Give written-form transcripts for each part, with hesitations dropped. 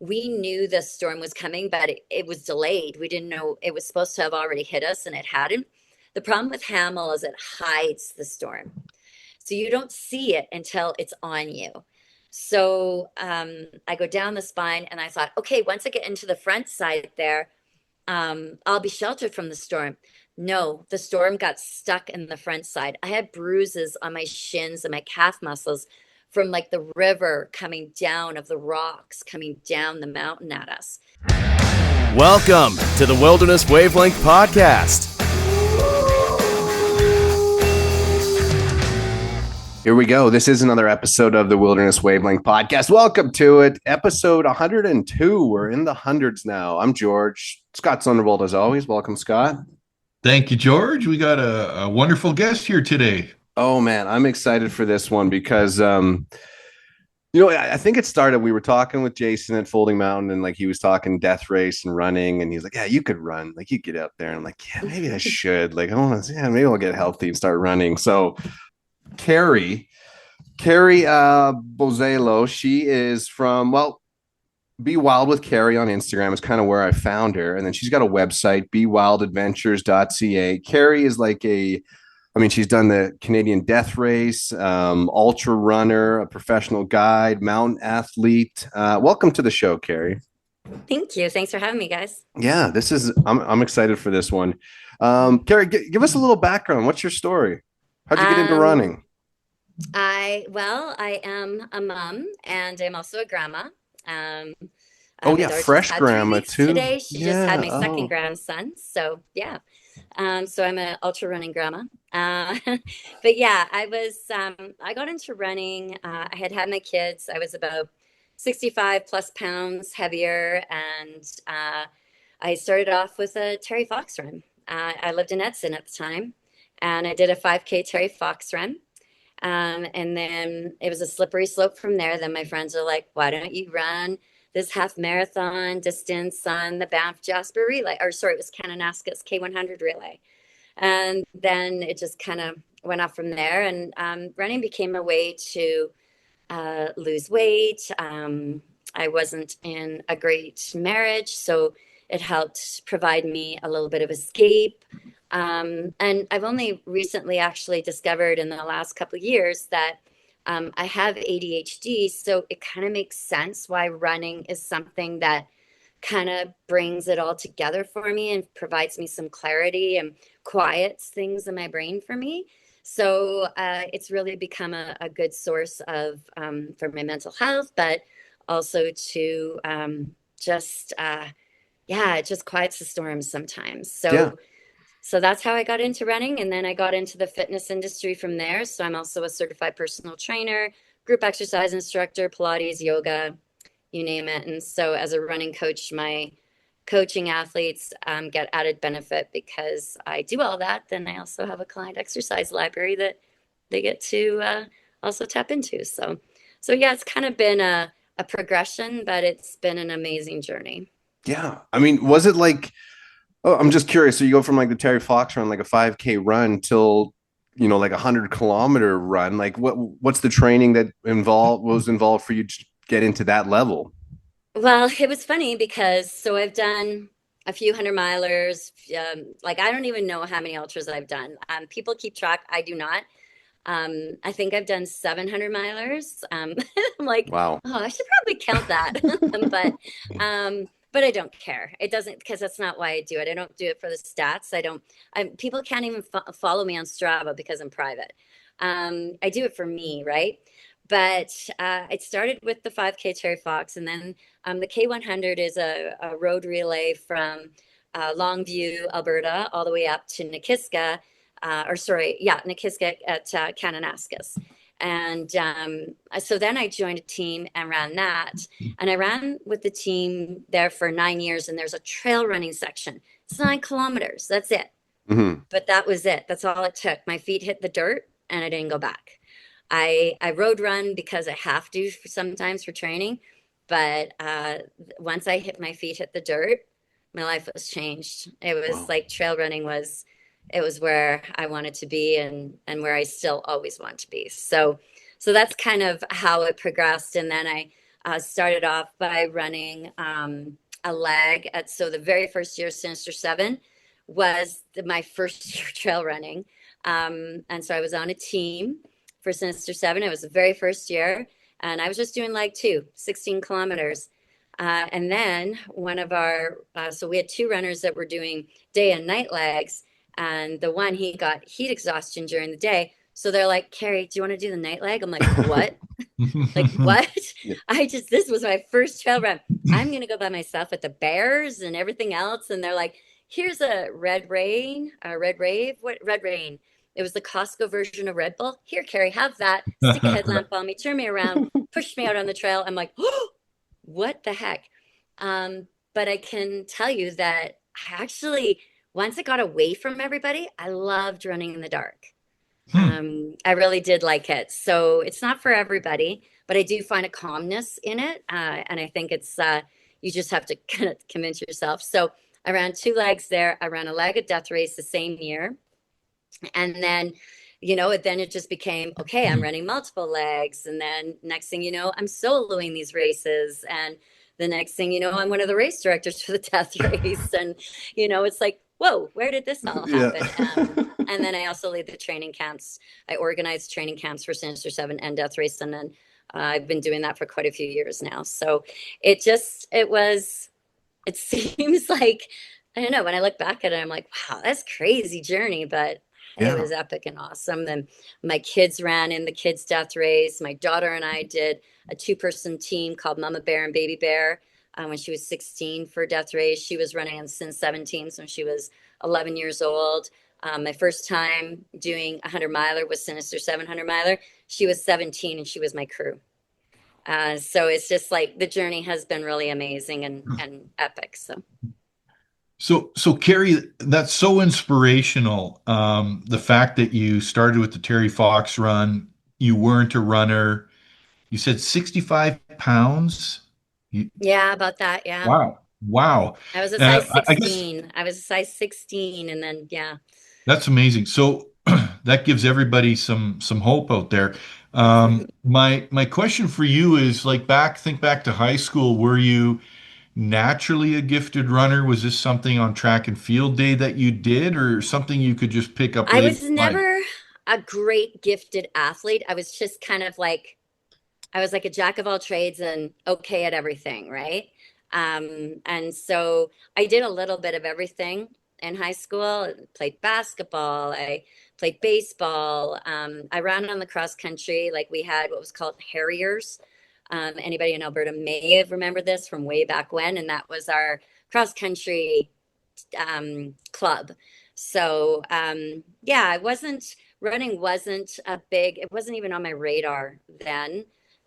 we knew the storm was coming, but it was delayed. We didn't know it was supposed to have already hit us, and it hadn't. The problem with Hamel is it hides the storm. So you don't see it until it's on you. So I go down the spine and I thought, okay, once I get into the front side there, I'll be sheltered from the storm. No, the storm got stuck in the front side. I had bruises on my shins and my calf muscles from like the river coming down of the rocks coming down the mountain at us. Welcome to the Wilderness Wavelength Podcast. Here we go. This is another episode of the Wilderness Wavelength Podcast. Welcome to it. Episode 102. We're in the hundreds now. I'm George. Scott Sunderbold, as always. Welcome, Scott. Thank you, George. We got a wonderful guest here today. Oh, man. I'm excited for this one because, I think it started, we were talking with Jason at Folding Mountain, and like he was talking death race and running, and he's like, yeah, you could run. Like, you get out there. And I'm like, yeah, maybe I should. Like, I want to, maybe I'll get healthy and start running. So, Keri Bowzaylo, she is from, Be Wild with Keri on Instagram is kind of where I found her. And then she's got a website, bewildadventures.ca. Keri is she's done the Canadian Death Race, ultra runner, a professional guide, mountain athlete. Welcome to the show, Keri. Thank you. Thanks for having me, guys. Yeah, I'm excited for this one. Keri, give us a little background. What's your story? How'd you get into running? I am a mom and I'm also a grandma. Fresh grandma too. Today she just had my second grandson. So yeah. So I'm an ultra running grandma. But yeah, I got into running. I had my kids. I was about 65 plus pounds heavier. And I started off with a Terry Fox run. I lived in Edson at the time, and I did a 5K Terry Fox run. And then it was a slippery slope from there. Then my friends are like, why don't you run this half marathon distance on the Banff Jasper relay? Or sorry, it was Kananaskis K100 relay. And then it just kind of went off from there. And running became a way to lose weight. I wasn't in a great marriage, so it helped provide me a little bit of escape. And I've only recently actually discovered in the last couple of years that I have ADHD. So it kind of makes sense why running is something that kind of brings it all together for me and provides me some clarity and quiets things in my brain for me. So it's really become a good source of for my mental health, but also to it just quiets the storms sometimes. So that's how I got into running. And then I got into the fitness industry from there. So I'm also a certified personal trainer, group exercise instructor, Pilates, yoga, you name it. And so as a running coach, my coaching athletes get added benefit because I do all that. Then I also have a client exercise library that they get to also tap into. So yeah, it's kind of been a progression, but it's been an amazing journey. Yeah. I mean, was it like, oh, I'm just curious. So you go from like the Terry Fox run, like a 5K run till, like 100-kilometer run. Like what's the training that was involved for you to get into that level? Well, it was funny because I've done a few 100-milers. I don't even know how many ultras I've done. People keep track. I do not. I think I've done 700-milers. I'm like, wow. Oh, I should probably count that. But I don't care. It doesn't, because that's not why I do it. I don't do it for the stats. People can't even follow me on Strava because I'm private. I do it for me, right? But it started with the 5K Terry Fox, and then the K100 is a road relay from Longview, Alberta, all the way up to Nakiska, Nakiska at Kananaskis. And so then I joined a team and ran that. And I ran with the team there for 9 years. And there's a trail running section. It's 9 kilometers. That's it. Mm-hmm. But that was it. That's all it took. My feet hit the dirt and I didn't go back. I road run because I have to sometimes for training. But once my feet hit the dirt, my life was changed. It was like trail running was where I wanted to be and where I still always want to be. So that's kind of how it progressed. And then started off by running a leg so the very first year, Sinister Seven, was my first year trail running. And so I was on a team for Sinister Seven. It was the very first year. And I was just doing leg two, 16 kilometers. And then so we had two runners that were doing day and night legs. And the one, he got heat exhaustion during the day. So they're like, Keri, do you want to do the night leg? I'm like, what? Like, what? Yeah. This was my first trail run. I'm going to go by myself with the bears and everything else. And they're like, here's a Red Rave. What Red Rain? It was the Costco version of Red Bull. Here, Keri, have that. Stick a headlamp on me, turn me around, push me out on the trail. I'm like, oh, what the heck? But I can tell you that I actually, once I got away from everybody, I loved running in the dark. Hmm. I really did like it. So it's not for everybody, but I do find a calmness in it. And I think you just have to kind of convince yourself. So I ran two legs there. I ran a leg at Death Race the same year. And then, then it just became, okay, I'm running multiple legs. And then next thing you know, I'm soloing these races. And the next thing you know, I'm one of the race directors for the Death Race. And, it's like, whoa, where did this all Yeah. happen? And then I also lead the training camps. I organize training camps for Sinister Seven and Death Race. And then I've been doing that for quite a few years now. So it seems like, I don't know, when I look back at it, I'm like, wow, that's crazy journey, but it Yeah. was epic and awesome. And my kids ran in the kids' death race. My daughter and I did a two-person team called Mama Bear and Baby Bear when she was 16 for death race. She was running on Sin 17, so she was 11 years old. My first time doing a 100-miler was Sinister 700-miler. She was 17 and she was my crew. So it's just like the journey has been really amazing and epic. So So Keri, that's so inspirational. The fact that you started with the Terry Fox run, you weren't a runner. You said 65 pounds. You, yeah, about that. Yeah. wow. Wow. I was a size I guess 16. I was a size 16 and then yeah. that's amazing. So that gives everybody some hope out there. My question for you is like think back to high school. Were you naturally a gifted runner? Was this something on track and field day that you did, or something you could just pick up I later was in life? never a great gifted athlete. I was just kind of like I was like a jack of all trades and okay at everything, right? And so I did a little bit of everything in high school. I played basketball, I played baseball. I ran on the cross country. Like we had what was called Harriers. Anybody in Alberta may have remembered this from way back when, and that was our cross country club. So yeah, running wasn't it wasn't even on my radar then.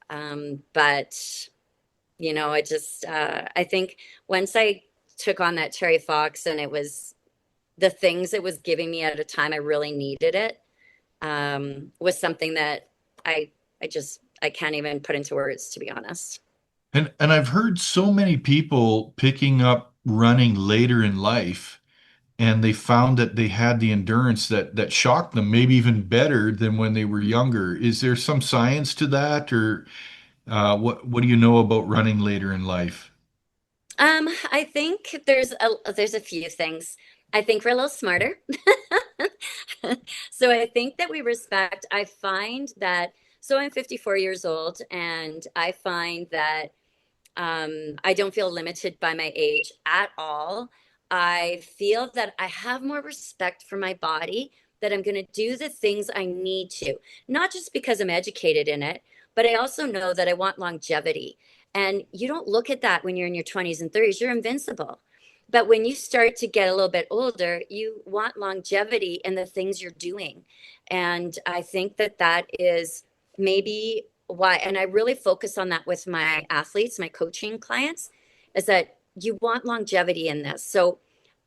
But I think once I took on that Terry Fox and it was the things it was giving me at a time I really needed it, was something that I, I can't even put into words, to be honest. And I've heard so many people picking up running later in life, and they found that they had the endurance that shocked them, maybe even better than when they were younger. Is there some science to that, or what do you know about running later in life? I think there's a few things. I think we're a little smarter. So I think that we respect, I find that, so I'm 54 years old, and I find that I don't feel limited by my age at all. I feel that I have more respect for my body, that I'm going to do the things I need to, not just because I'm educated in it, but I also know that I want longevity. And you don't look at that when you're in your 20s and 30s, you're invincible. But when you start to get a little bit older, you want longevity in the things you're doing. And I think that that is maybe why, and I really focus on that with my athletes, my coaching clients, is that you want longevity in this. So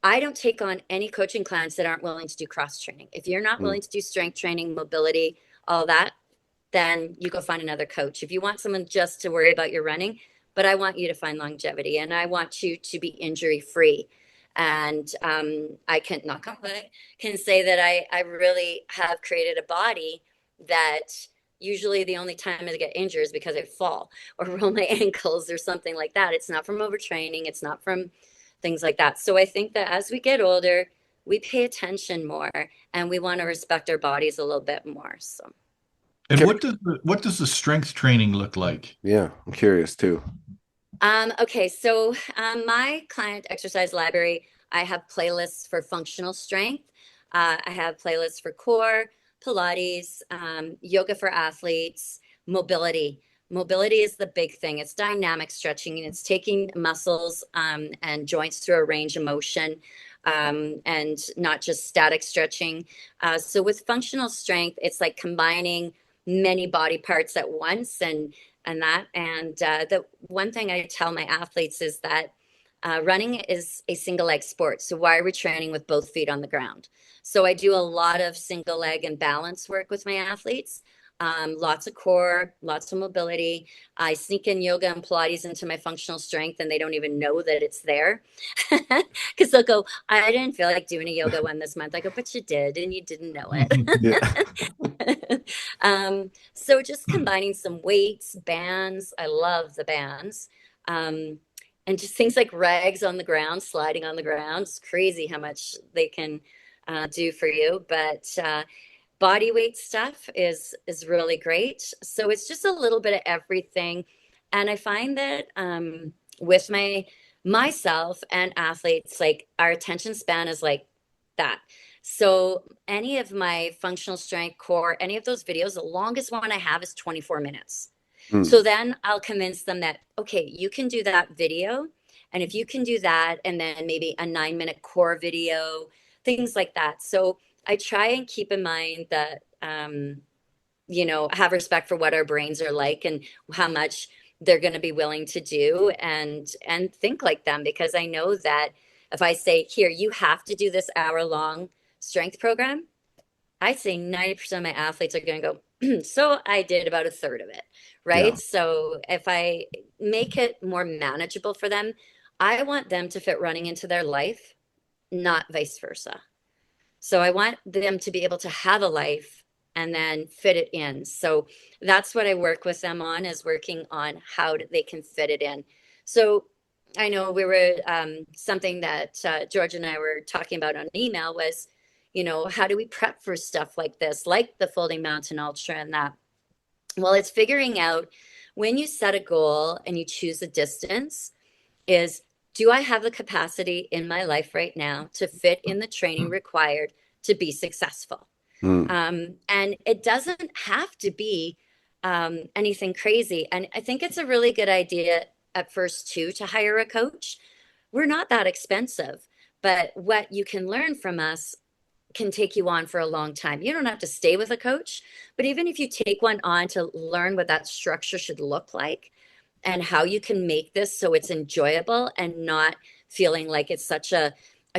I don't take on any coaching clients that aren't willing to do cross training. If you're not Mm. willing to do strength training, mobility, all that, then you go find another coach. If you want someone just to worry about your running, but I want you to find longevity and I want you to be injury free. And I can knock on wood, can say that I really have created a body that usually the only time I get injured is because I fall or roll my ankles or something like that. It's not from overtraining. It's not from things like that. So I think that as we get older, we pay attention more and we want to respect our bodies a little bit more. So, And what does the strength training look like? Yeah, I'm curious too. okay. So, my client exercise library, I have playlists for functional strength. I have playlists for core, Pilates, yoga for athletes, mobility. Mobility is the big thing. It's dynamic stretching and it's taking muscles and joints through a range of motion and not just static stretching. So with functional strength, it's like combining many body parts at once and the one thing I tell my athletes is that running is a single leg sport. So why are we training with both feet on the ground? So I do a lot of single leg and balance work with my athletes. Lots of core, lots of mobility. I sneak in yoga and Pilates into my functional strength, and they don't even know that it's there because they'll go, I didn't feel like doing a yoga one this month. I go, but you did, and you didn't know Yeah. it. So just combining some weights, bands. I love the bands. And just things like rags on the ground, sliding on the ground. It's crazy how much they can do for you. But body weight stuff is really great. So it's just a little bit of everything. And I find that with myself and athletes, like our attention span is like that. So any of my functional strength core, any of those videos, the longest one I have is 24 minutes. Hmm. So then I'll convince them that, okay, you can do that video. And if you can do that, and then maybe a 9 minute core video, things like that. So I try and keep in mind that, have respect for what our brains are like and how much they're going to be willing to do and think like them. Because I know that if I say, here, you have to do this hour-long strength program, I'd say 90% of my athletes are going to go, so I did about a third of it, Yeah. right? So if I make it more manageable for them, I want them to fit running into their life, not vice versa. So I want them to be able to have a life and then fit it in. So that's what I work with them on, is working on how they can fit it in. So I know we were something that George and I were talking about on email was, how do we prep for stuff like this, like the Folding Mountain Ultra and that? Well, it's figuring out when you set a goal and you choose a distance is, do I have the capacity in my life right now to fit in the training required to be successful? Hmm. And it doesn't have to be anything crazy. And I think it's a really good idea at first, too, to hire a coach. We're not that expensive, but what you can learn from us can take you on for a long time. You don't have to stay with a coach, but even if you take one on to learn what that structure should look like and how you can make this so it's enjoyable and not feeling like it's such a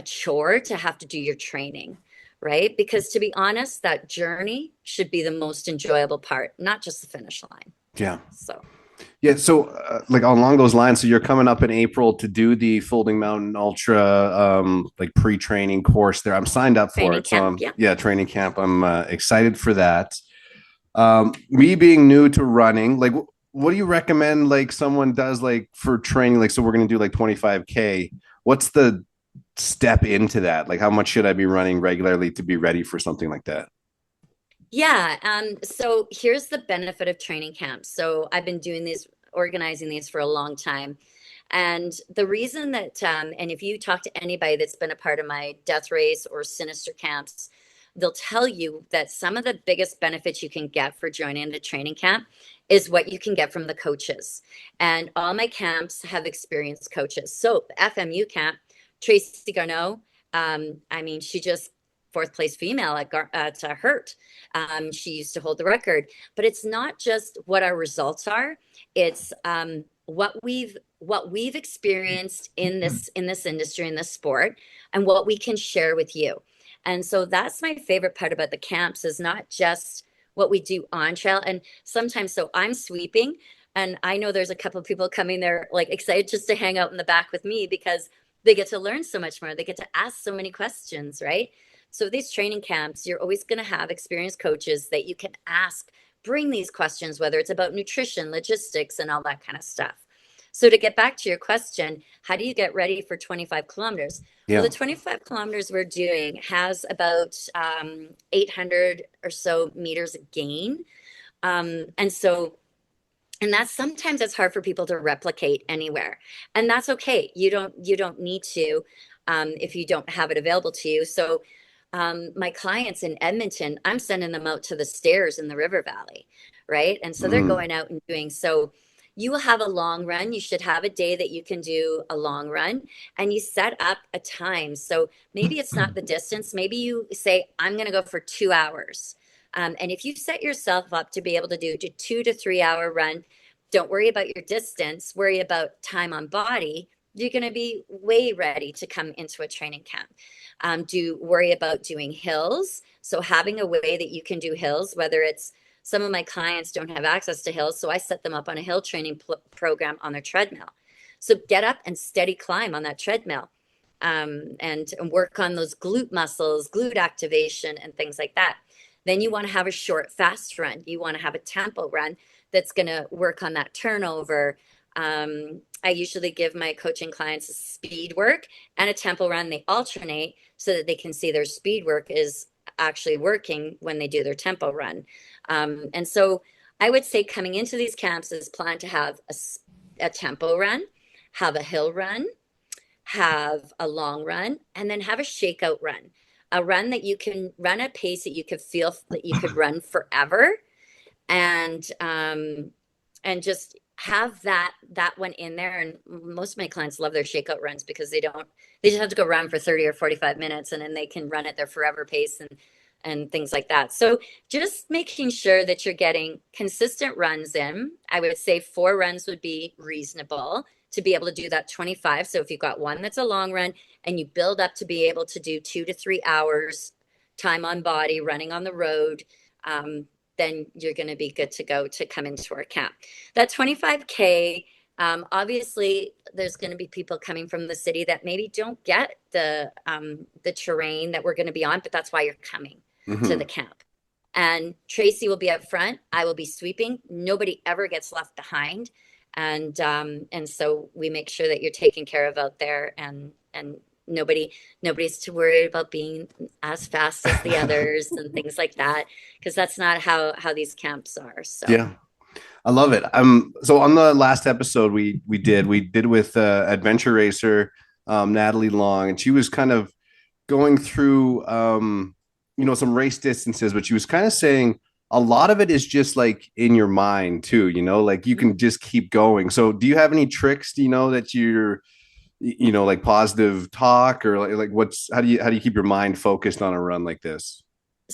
chore to have to do your training, right? Because to be honest, that journey should be the most enjoyable part, not just the finish line. Yeah. So Yeah. So, like along those lines, so you're coming up in April to do the Folding Mountain Ultra, like pre-training course there. I'm signed up for training it. So camp, I'm, yeah. yeah, training camp. I'm excited for that. Me being new to running, like, what do you recommend, like, someone does, like, for training? Like, so we're going to do like 25K. What's the step into that? Like, how much should I be running regularly to be ready for something like that? Yeah. So here's the benefit of training camps. So I've been doing these, organizing these for a long time. And the reason that, and if you talk to anybody that's been a part of my death race or sinister camps, they'll tell you that some of the biggest benefits you can get for joining a training camp is what you can get from the coaches. And all my camps have experienced coaches. So the FMU camp, Tracy Garneau, I mean, she just fourth place female at Hurt. She used to hold the record, but it's not just what our results are. It's what we've experienced in this industry, in this sport, and what we can share with you. And so that's my favorite part about the camps, is not just what we do on trail. And sometimes, so I'm sweeping, and I know there's a couple of people coming there like excited just to hang out in the back with me because they get to learn so much more. They get to ask so many questions, right? So these training camps, you're always going to have experienced coaches that you can ask bring these questions, whether it's about nutrition, logistics, and all that kind of stuff. So to get back to your question, how do you get ready for 25 kilometers? Well, Yeah. the 25 kilometers we're doing has about 800 or so meters of gain. And so, and that's sometimes it's hard for people to replicate anywhere, and that's okay. You don't need to if you don't have it available to you. So my clients in Edmonton, I'm sending them out to the stairs in the river valley, right? And so they're Mm. going out and doing so. You will have a long run. You should have a day that you can do a long run, and you set up a time. So maybe it's not the distance. Maybe you say, I'm going to go for 2 hours. And if you set yourself up to be able to do a 2 to 3 hour run, don't worry about your distance, worry about time on body. You're going to be way ready to come into a training camp. Do worry about doing hills. So having a way that you can do hills, whether it's some of my clients don't have access to hills, so I set them up on a hill training program on their treadmill. So get up and steady climb on that treadmill, and work on those glute muscles, glute activation, and things like that. Then you want to have a short, fast run. You want to have a tempo run that's going to work on that turnover. I usually give my coaching clients a speed work and a tempo run. They alternate so that they can see their speed work is actually working when they do their tempo run. And so I would say coming into these camps is plan to have a tempo run, have a hill run, have a long run, and then have a shakeout run. A run that you can run at pace that you could feel that you could run forever, and just have that one in there. And most of my clients love their shakeout runs because they just have to go run for 30 or 45 minutes, and then they can run at their forever pace and things like that. So just making sure that you're getting consistent runs in. I would say 4 runs would be reasonable to be able to do that 25. So if you've got one that's a long run and you build up to be able to do 2 to 3 hours time on body running on the road, then you're going to be good to go to come into our camp. That 25K, obviously, there's going to be people coming from the city that maybe don't get the terrain that we're going to be on, but that's why you're coming to the camp. And Tracy will be up front. I will be sweeping. Nobody ever gets left behind, and so we make sure that you're taken care of out there, and nobody's to worry about being as fast as the others and things like that, because that's not how these camps are. So Yeah. I love it. So on the last episode we did with adventure racer Natalie Long, and she was kind of going through some race distances, but she was kind of saying a lot of it is just like in your mind too, like you can just keep going. So do you have any tricks, that you're like positive talk, or like how do you keep your mind focused on a run like this,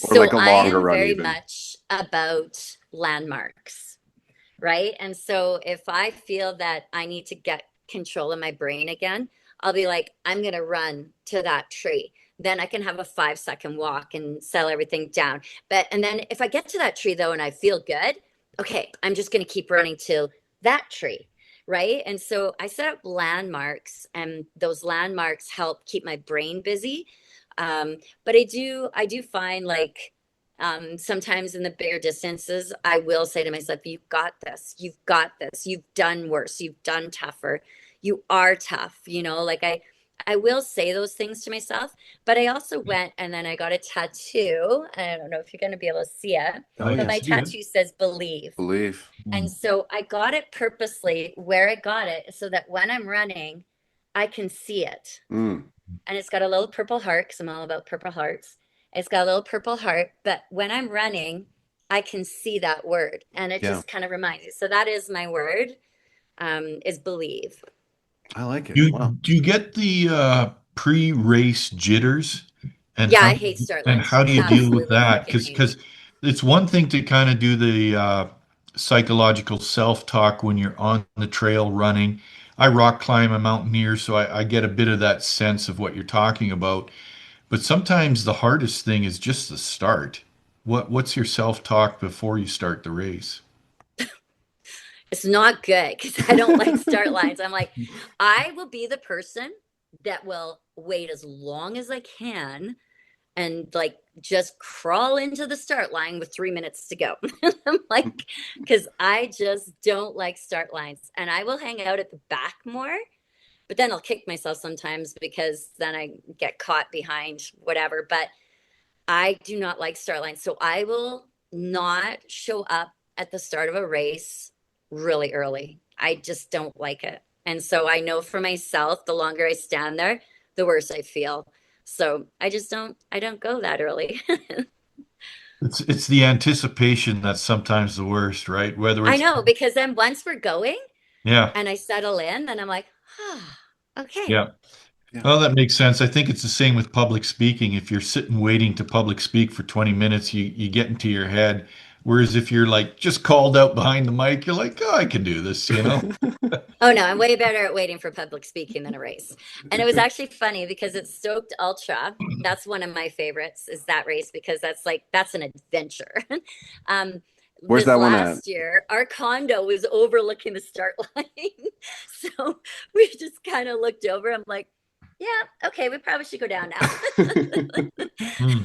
or so like a I longer am run very even? much about landmarks, right? And so if I feel that I need to get control of my brain again, I'll be like, I'm going to run to that tree. Then I can have a 5 second walk and settle everything down. And then if I get to that tree though, and I feel good, okay, I'm just going to keep running to that tree. Right. And so I set up landmarks, and those landmarks help keep my brain busy. But I do find like, sometimes in the bigger distances, I will say to myself, you've got this, you've got this, you've done worse, you've done tougher, you are tough, like I will say those things to myself. But I also went and then I got a tattoo. I don't know if you're going to be able to see it, Oh, but yeah, my see it. tattoo says believe. Believe. And so I got it purposely where I got it so that when I'm running, I can see it. Mm, And it's got a little purple heart because I'm all about purple hearts. It's got a little purple heart, but when I'm running, I can see that word, and it yeah, just kind of reminds me. So that is my word, is believe. I like it. Do Wow. do you get the pre-race jitters, and Yeah, how I hate start and lines. how do you deal with Absolutely that? freaking hate Because them. it's one thing to kind of do the psychological self-talk when you're on the trail running. I rock climb, a mountaineer, so I get a bit of that sense of what you're talking about. But sometimes the hardest thing is just the start. What's your self-talk before you start the race? It's not good because I don't like start lines. I'm like, I will be the person that will wait as long as I can and like just crawl into the start line with 3 minutes to go. I'm like, because I just don't like start lines, and I will hang out at the back more, but then I'll kick myself sometimes because then I get caught behind whatever. But I do not like start lines. So I will not show up at the start of a race really early. I just don't like it. And so I know for myself, the longer I stand there, the worse I feel. So I don't go that early. It's the anticipation that's sometimes the worst, right? Whether I it's know, because then once we're going yeah, and I settle in, then I'm like, ah, okay. yeah. Yeah. Well, that makes sense. I think it's the same with public speaking. If you're sitting waiting to public speak for 20 minutes, you get into your head. Whereas if you're like just called out behind the mic, you're like, oh, I can do this, you know? Oh no, I'm way better at waiting for public speaking than a race. And it was actually funny because it's Stoked Ultra. That's one of my favorites, is that race, because that's an adventure. um, Where's this that one at? last year, our condo was overlooking the start line. So we just kind of looked over. I'm like, yeah, okay, we probably should go down now. Hmm.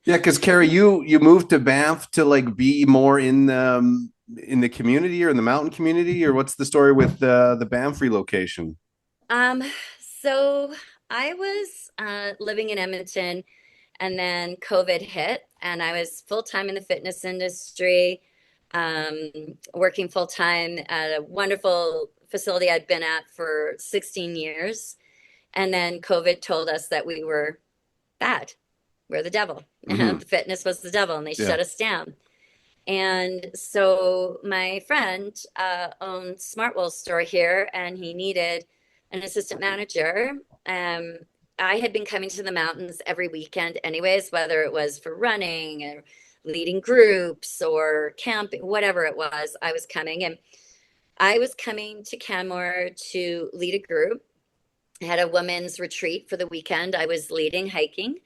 Yeah, because Keri, you moved to Banff to like be more in the community or in the mountain community, or what's the story with the Banff relocation? Um, so I was living in Edmonton, and then COVID hit, and I was full time in the fitness industry, um, working full time at a wonderful facility I'd been at for 16 years. And then COVID told us that we were bad. We're the devil. Hmm. The fitness was the devil, and they Yeah. shut us down. And so my friend owned Smartwell's store here, and he needed an assistant manager. Um, I had been coming to the mountains every weekend, anyways, whether it was for running or leading groups or camping, whatever it was, I was coming. And I was coming to Canmore to lead a group. I had a women's retreat for the weekend. I was leading hiking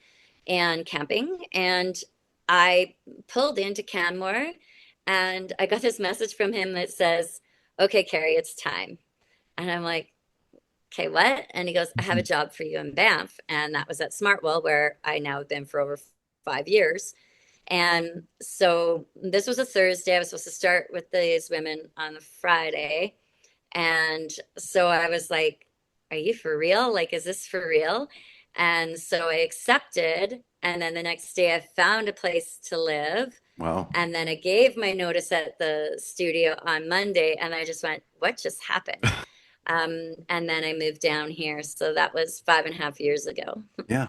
and camping, and I pulled into Canmore, and I got this message from him that says, "Okay, Keri, it's time." And I'm like, "Okay, what?" And he goes, "I have a job for you in Banff." And that was at Smartwell, where I now have been for over 5 years. And so this was a Thursday. I was supposed to start with these women on the Friday. And so I was like, "Are you for real? Like, is this for real?" And so I accepted. And then the next day, I found a place to live. Wow. And then I gave my notice at the studio on Monday. And I just went, "What just happened?" And then I moved down here. So that was 5.5 years ago. Yeah.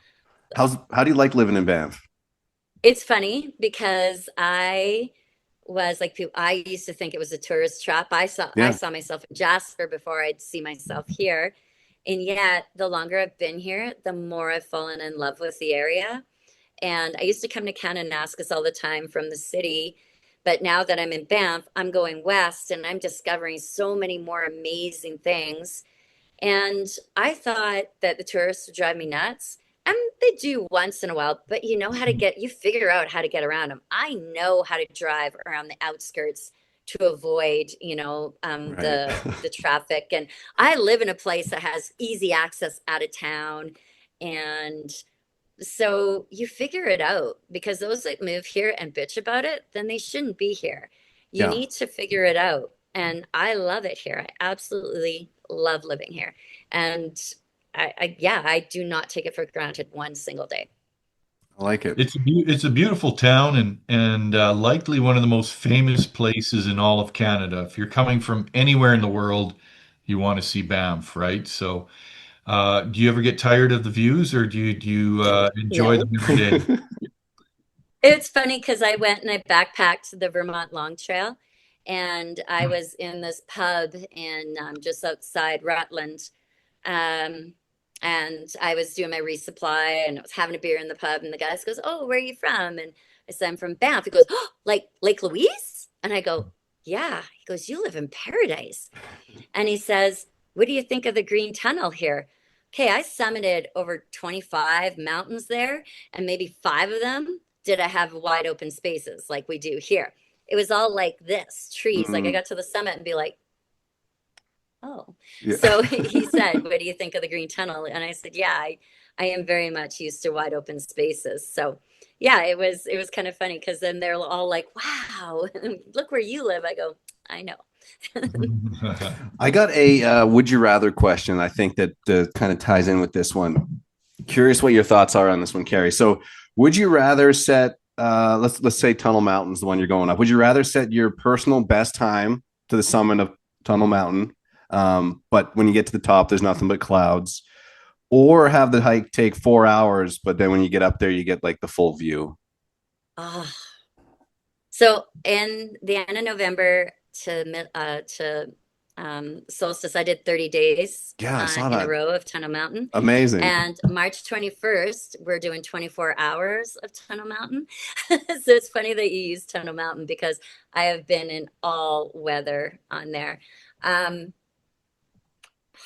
How do you like living in Banff? It's funny because I was like people, I used to think it was a tourist trap. I Yeah. saw myself in Jasper before I'd see myself here. And yet the longer I've been here, the more I've fallen in love with the area. And I used to come to Kananaskis all the time from the city. But now that I'm in Banff, I'm going west and I'm discovering so many more amazing things. And I thought that the tourists would drive me nuts. And they do once in a while, but you figure out how to get around them. I know how to drive around the outskirts to avoid, Right. the traffic. And I live in a place that has easy access out of town. And so you figure it out, because those that move here and bitch about it, then they shouldn't be here. You Yeah. need to figure it out. And I love it here. I absolutely love living here. And yeah, I do not take it for granted one single day. I like it. It's a beautiful town and likely one of the most famous places in all of Canada. If you're coming from anywhere in the world, you want to see Banff, right? So, do you ever get tired of the views, or do you enjoy No. them every day? It's funny because I went and I backpacked the Vermont Long Trail, and I was in this pub in just outside Rutland. Um, and I was doing my resupply, and I was having a beer in the pub, and the guy goes, "Oh, where are you from?" And I said, "I'm from Banff." He goes, "Oh, like Lake Louise?" And I go, "Yeah." He goes, "You live in paradise." And he says, "What do you think of the Green Tunnel here?" Okay, I summited over 25 mountains there, and maybe five of them did I have wide open spaces like we do here. It was all like this, trees. Like I Mm, got to the summit and be like, oh. Yeah. So he said, what do you think of the green tunnel? And I said, yeah, I am very much used to wide open spaces. So yeah, it was kind of funny because then they're all like, wow, look where you live. I go, I know. I got a would you rather question. I think that kind of ties in with this one. Curious what your thoughts are on this one, Keri. So, would you rather set let's say Tunnel Mountain's the one you're going up. Would you rather set your personal best time to the summit of Tunnel Mountain, but when you get to the top, there's nothing but clouds, or have the hike take 4 hours, but then when you get up there, you get like the full view? Oh. So in the end of November to solstice, I did 30 days Yeah, I saw in a that. row of Tunnel Mountain. Amazing. And March 21st, we're doing 24 hours of Tunnel Mountain. So it's funny that you use Tunnel Mountain because I have been in all weather on there. Um,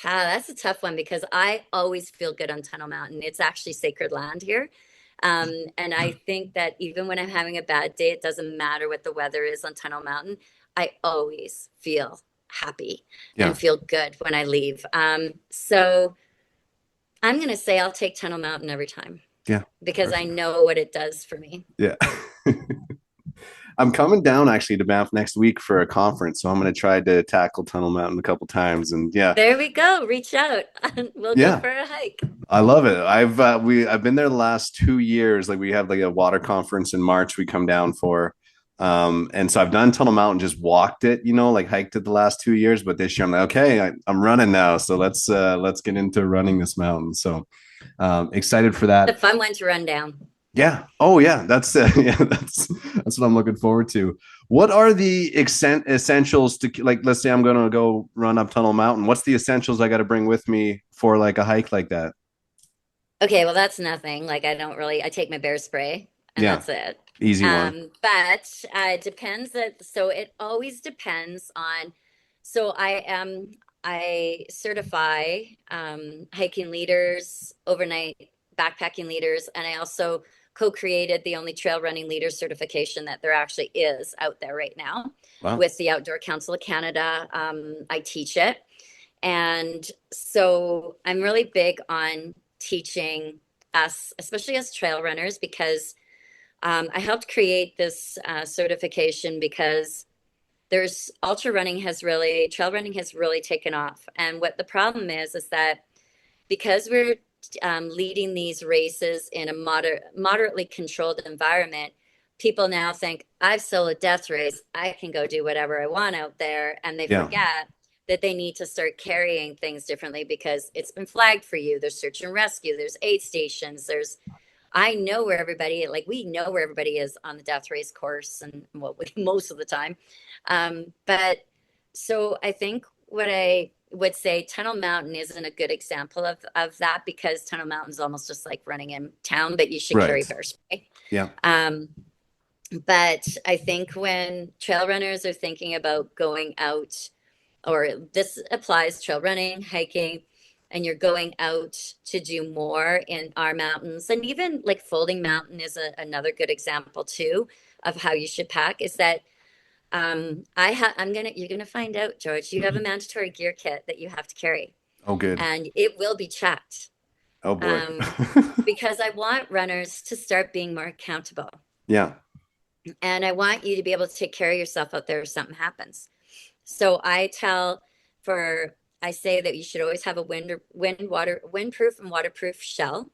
that's a tough one because I always feel good on Tunnel Mountain. It's actually sacred land here. And I think that even when I'm having a bad day, it doesn't matter what the weather is on Tunnel Mountain. I always feel happy Yeah, and feel good when I leave. So I'm going to say I'll take Tunnel Mountain every time yeah, because I know what it does for me. yeah. I'm coming down actually to Banff next week for a conference, so I'm going to try to tackle Tunnel Mountain a couple times. And yeah, There we go. Reach out. We'll go yeah, for a hike. I love it. I've been there the last 2 years. Like we have like a water conference in March we come down for. And so I've done Tunnel Mountain, just walked it, like hiked it the last 2 years. But this year I'm like, okay, I'm running now. So let's get into running this mountain. So excited for The that. fun one to run down. Yeah. Oh yeah. That's yeah, that's what I'm looking forward to. What are the essentials to, like, let's say I'm gonna go run up Tunnel Mountain. What's the essentials I gotta bring with me for like a hike like that? Okay, well, that's nothing. Like, I take my bear spray and Yeah. that's it. Easy one. But it depends so it always depends on, so I certify hiking leaders, overnight backpacking leaders, and I also co-created the only trail running leader certification that there actually is out there right now Wow. with the Outdoor Council of Canada. I teach it. And so I'm really big on teaching us, especially as trail runners, because I helped create this certification because there's trail running has really taken off. And what the problem is that because we're leading these races in a moderately controlled environment, people now think I've soloed death race. I can go do whatever I want out there. And they Yeah. forget that they need to start carrying things differently because it's been flagged for you. There's search and rescue, there's aid stations, I know where everybody, like we know where everybody is on the death race course and what most of the time. But so I think what I would say Tunnel Mountain isn't a good example of that because Tunnel Mountain's almost just like running in town, but you should carry Right. bear spray. Yeah. But I think when trail runners are thinking about going out, or this applies trail running, hiking, and you're going out to do more in our mountains, and even like Folding Mountain is another good example too of how you should pack. Is that you're gonna find out, George. You have a mandatory gear kit that you have to carry, Oh, good. and it will be checked Oh boy. um, because I want runners to start being more accountable. Yeah. And I want you to be able to take care of yourself out there if something happens. So I say that you should always have a windproof and waterproof shell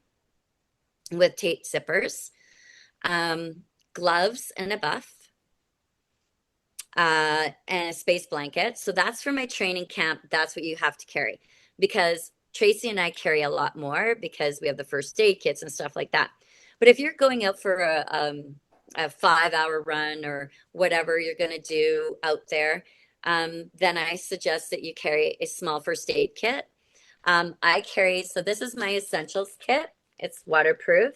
with tape zippers, um, gloves and a buff, and a space blanket. So that's for my training camp. That's what you have to carry because Tracy and I carry a lot more because we have the first aid kits and stuff like that. But if you're going out for a 5 hour run or whatever you're going to do out there, then I suggest that you carry a small first aid kit. So this is my essentials kit. It's waterproof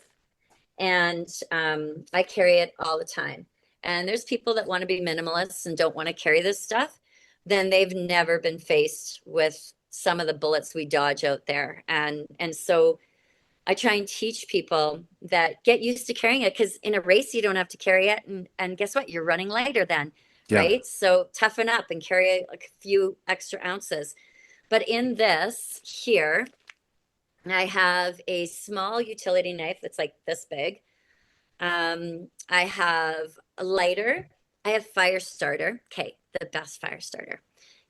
and I carry it all the time. And there's people that want to be minimalists and don't want to carry this stuff. Then they've never been faced with some of the bullets we dodge out there. And so I try and teach people that get used to carrying it because in a race you don't have to carry it, and guess what? You're running lighter then, Yeah. right? So toughen up and carry a few extra ounces. But in this here, I have a small utility knife that's like this big. I have a lighter. I have fire starter. Okay, the best fire starter.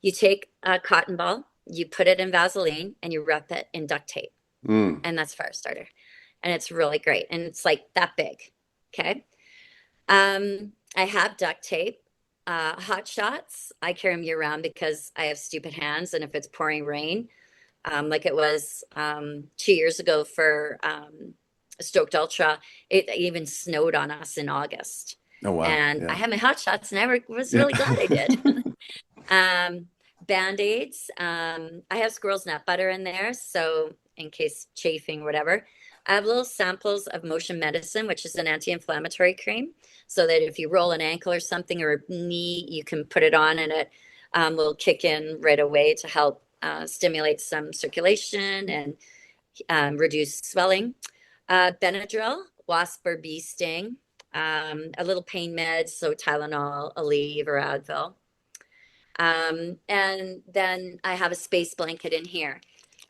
You take a cotton ball, you put it in Vaseline, and you wrap it in duct tape, Mm. and that's fire starter. And it's really great. And it's like that big. Okay. I have duct tape. Hot shots, I carry them year round because I have stupid hands, and if it's pouring rain, like it was 2 years ago for Stoked Ultra. It even snowed on us in August. Oh wow. And I Yeah. had my hot shots and was Yeah. really glad I did. um, Band-Aids. I have squirrel's nut butter in there. So in case chafing, whatever. I have little samples of Motion Medicine, which is an anti-inflammatory cream. So that if you roll an ankle or something or a knee, you can put it on and it will kick in right away to help stimulate some circulation and reduce swelling. Benadryl, wasp or bee sting, a little pain meds, so Tylenol, Aleve, or Advil. And then I have a space blanket in here.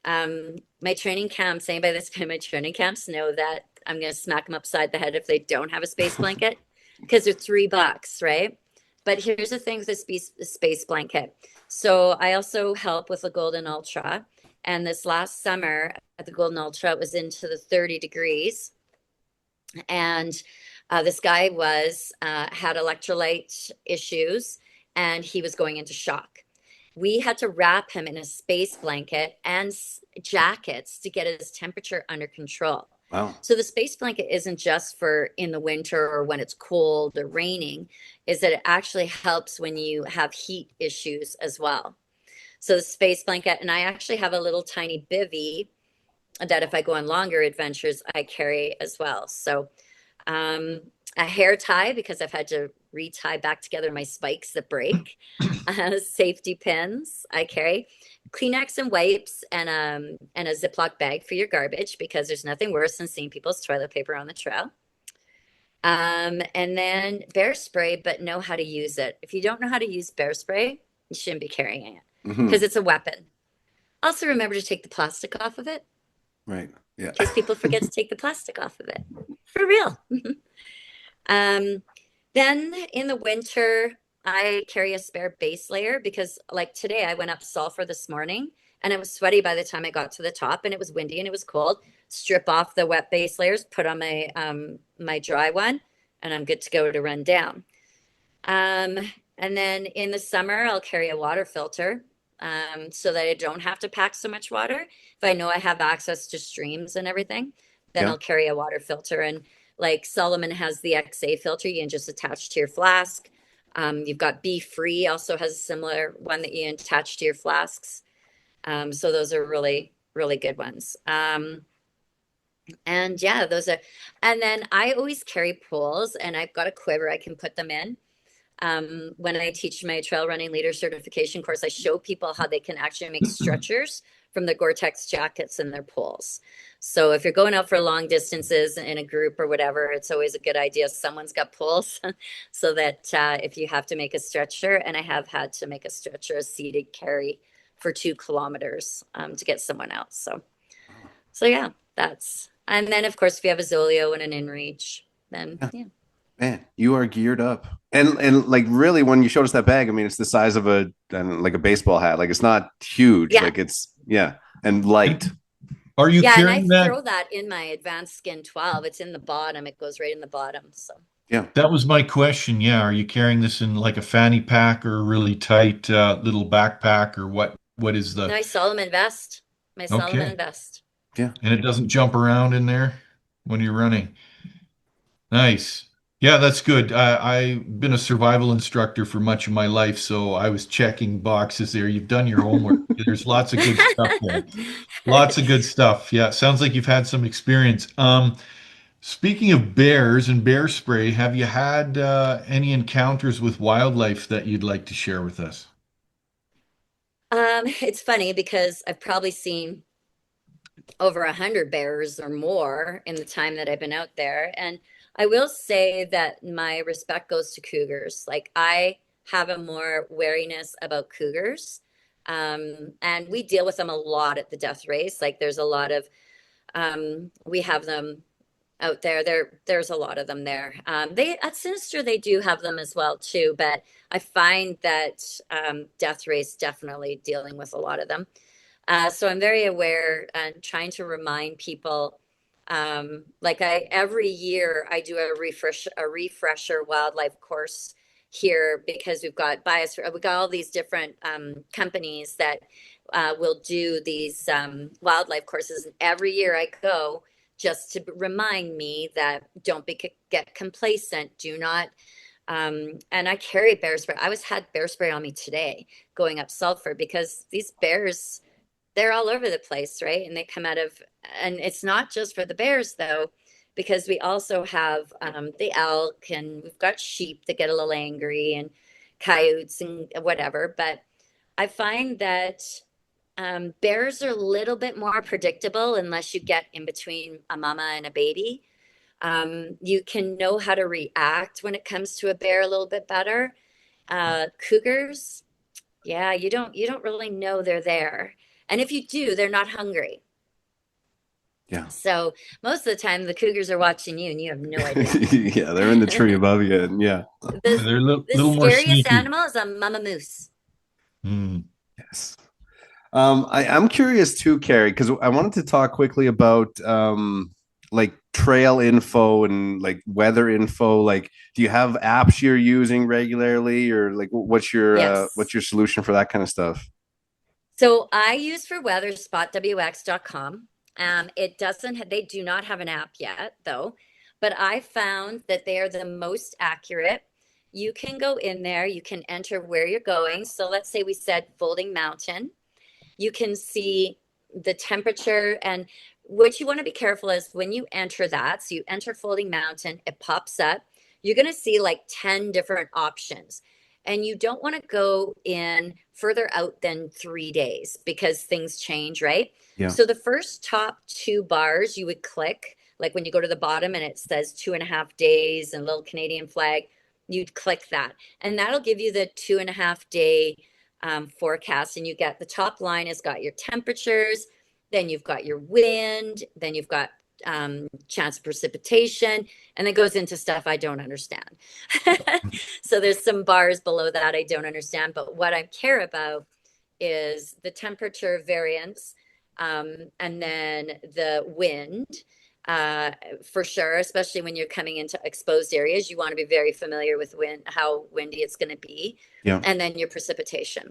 My training camps, anybody that's been in my training camps know that I'm going to smack them upside the head if they don't have a space blanket because they're $3, right? But here's the thing with the space blanket. So I also help with the Golden Ultra. And this last summer at the Golden Ultra, it was into the 30 degrees. And this guy had electrolyte issues and he was going into shock. We had to wrap him in a space blanket and jackets to get his temperature under control. Wow. So the space blanket isn't just for in the winter or when it's cold or raining, is that it actually helps when you have heat issues as well. So the space blanket, and I actually have a little tiny bivy that if I go on longer adventures, I carry as well. So um, a hair tie because I've had to retie back together my spikes that break. Safety pins I carry, Kleenex and wipes, and a Ziploc bag for your garbage because there's nothing worse than seeing people's toilet paper on the trail. And then bear spray, but know how to use it. If you don't know how to use bear spray, you shouldn't be carrying it Hmm. because it's a weapon. Also, remember to take the plastic off of it Right. Yeah. in case people forget to take the plastic off of it. For real. Um, then in the winter, I carry a spare base layer because, like today, I went up sulfur this morning and I was sweaty by the time I got to the top, and it was windy and it was cold. Strip off the wet base layers, put on my dry one, and I'm good to go to run down. Um, and then in the summer, I'll carry a water filter so that I don't have to pack so much water. If I know I have access to streams and everything, then Yeah. I'll carry a water filter. And like Solomon has the XA filter, you can just attach to your flask. You've got Be Free also has a similar one that you can attach to your flasks. So those are really, really good ones. And yeah, and then I always carry poles and I've got a quiver I can put them in. When I teach my trail running leader certification course, I show people how they can actually make stretchers from the Gore-Tex jackets and their poles. So if you're going out for long distances in a group or whatever, it's always a good idea. Someone's got poles so that if you have to make a stretcher, and I have had to make a stretcher, a seated carry for 2 kilometers to get someone out. So yeah, and then of course, if you have a Zolio and an InReach, then yeah. Man, you are geared up. And like really when you showed us that bag, I mean it's the size of like a baseball hat. Like it's not huge. Yeah. Like it's yeah, and light. Are you Yeah, and I carrying that? throw that in my advanced skin 12. It's in the bottom. It goes right in the bottom. So Yeah. That was my question. Yeah. Are you carrying this in like a fanny pack or a really tight little backpack or what? What is the? nice Solomon vest. My Okay. Solomon vest. Yeah. And it doesn't jump around in there when you're running. Nice. Yeah, that's good. I've been a survival instructor for much of my life, so I was checking boxes there. You've done your homework. There's lots of good stuff there. Lots of good stuff. Yeah, sounds like you've had some experience. Speaking of bears and bear spray, have you had any encounters with wildlife that you'd like to share with us? It's funny because I've probably seen over 100 bears or more in the time that I've been out there. And I will say that my respect goes to cougars. Like I have a more wariness about cougars. And we deal with them a lot at the death race. Like there's a lot of, we have them out there. There's a lot of them there. They at Sinister they do have them as well too, but I find that Death Race definitely dealing with a lot of them. So I'm very aware and trying to remind people. Like I every year I do a refresher wildlife course here because we've got all these different companies that will do these wildlife courses, and every year I go just to remind me that don't get complacent. Do not. And I carry bear spray. Had bear spray on me today going up Sulphur because these bears, they're all over the place, right? And they come out of, and it's not just for the bears though, because we also have the elk, and we've got sheep that get a little angry, and coyotes and whatever. But I find that bears are a little bit more predictable unless you get in between a mama and a baby. You can know how to react when it comes to a bear a little bit better. Cougars, yeah, you don't really know they're there. And if you do, they're not hungry. Yeah. So most of the time the cougars are watching you and you have no idea. Yeah, they're in the tree above you. And yeah. They're The little more scariest sneaky. animal is a mama moose. Mm. Yes. I'm curious too, Keri, because I wanted to talk quickly about like trail info and like weather info. Like, do you have apps you're using regularly, or like Yes. what's your solution for that kind of stuff? So I use for weather spotwx.com. It doesn't, they do not have an app yet though, but I found that they are the most accurate. You can go in there, you can enter where you're going. So let's say we said Folding Mountain. You can see the temperature, and what you want to be careful is when you enter that. So you enter Folding Mountain, it pops up. You're going to see like 10 different options. And you don't want to go in further out than 3 days because things change, right? Yeah. So the first top two bars you would click, like when you go to the bottom and it says 2.5 days and little Canadian flag, you'd click that. And that'll give you the 2.5 day forecast. And you get the top line has got your temperatures, then you've got your wind, then you've got chance of precipitation, and then goes into stuff I don't understand. So there's some bars below that I don't understand, but what I care about is the temperature variance, and then the wind. Uh, for sure, especially when you're coming into exposed areas, you want to be very familiar with how windy it's going to be, Yeah. and then your precipitation.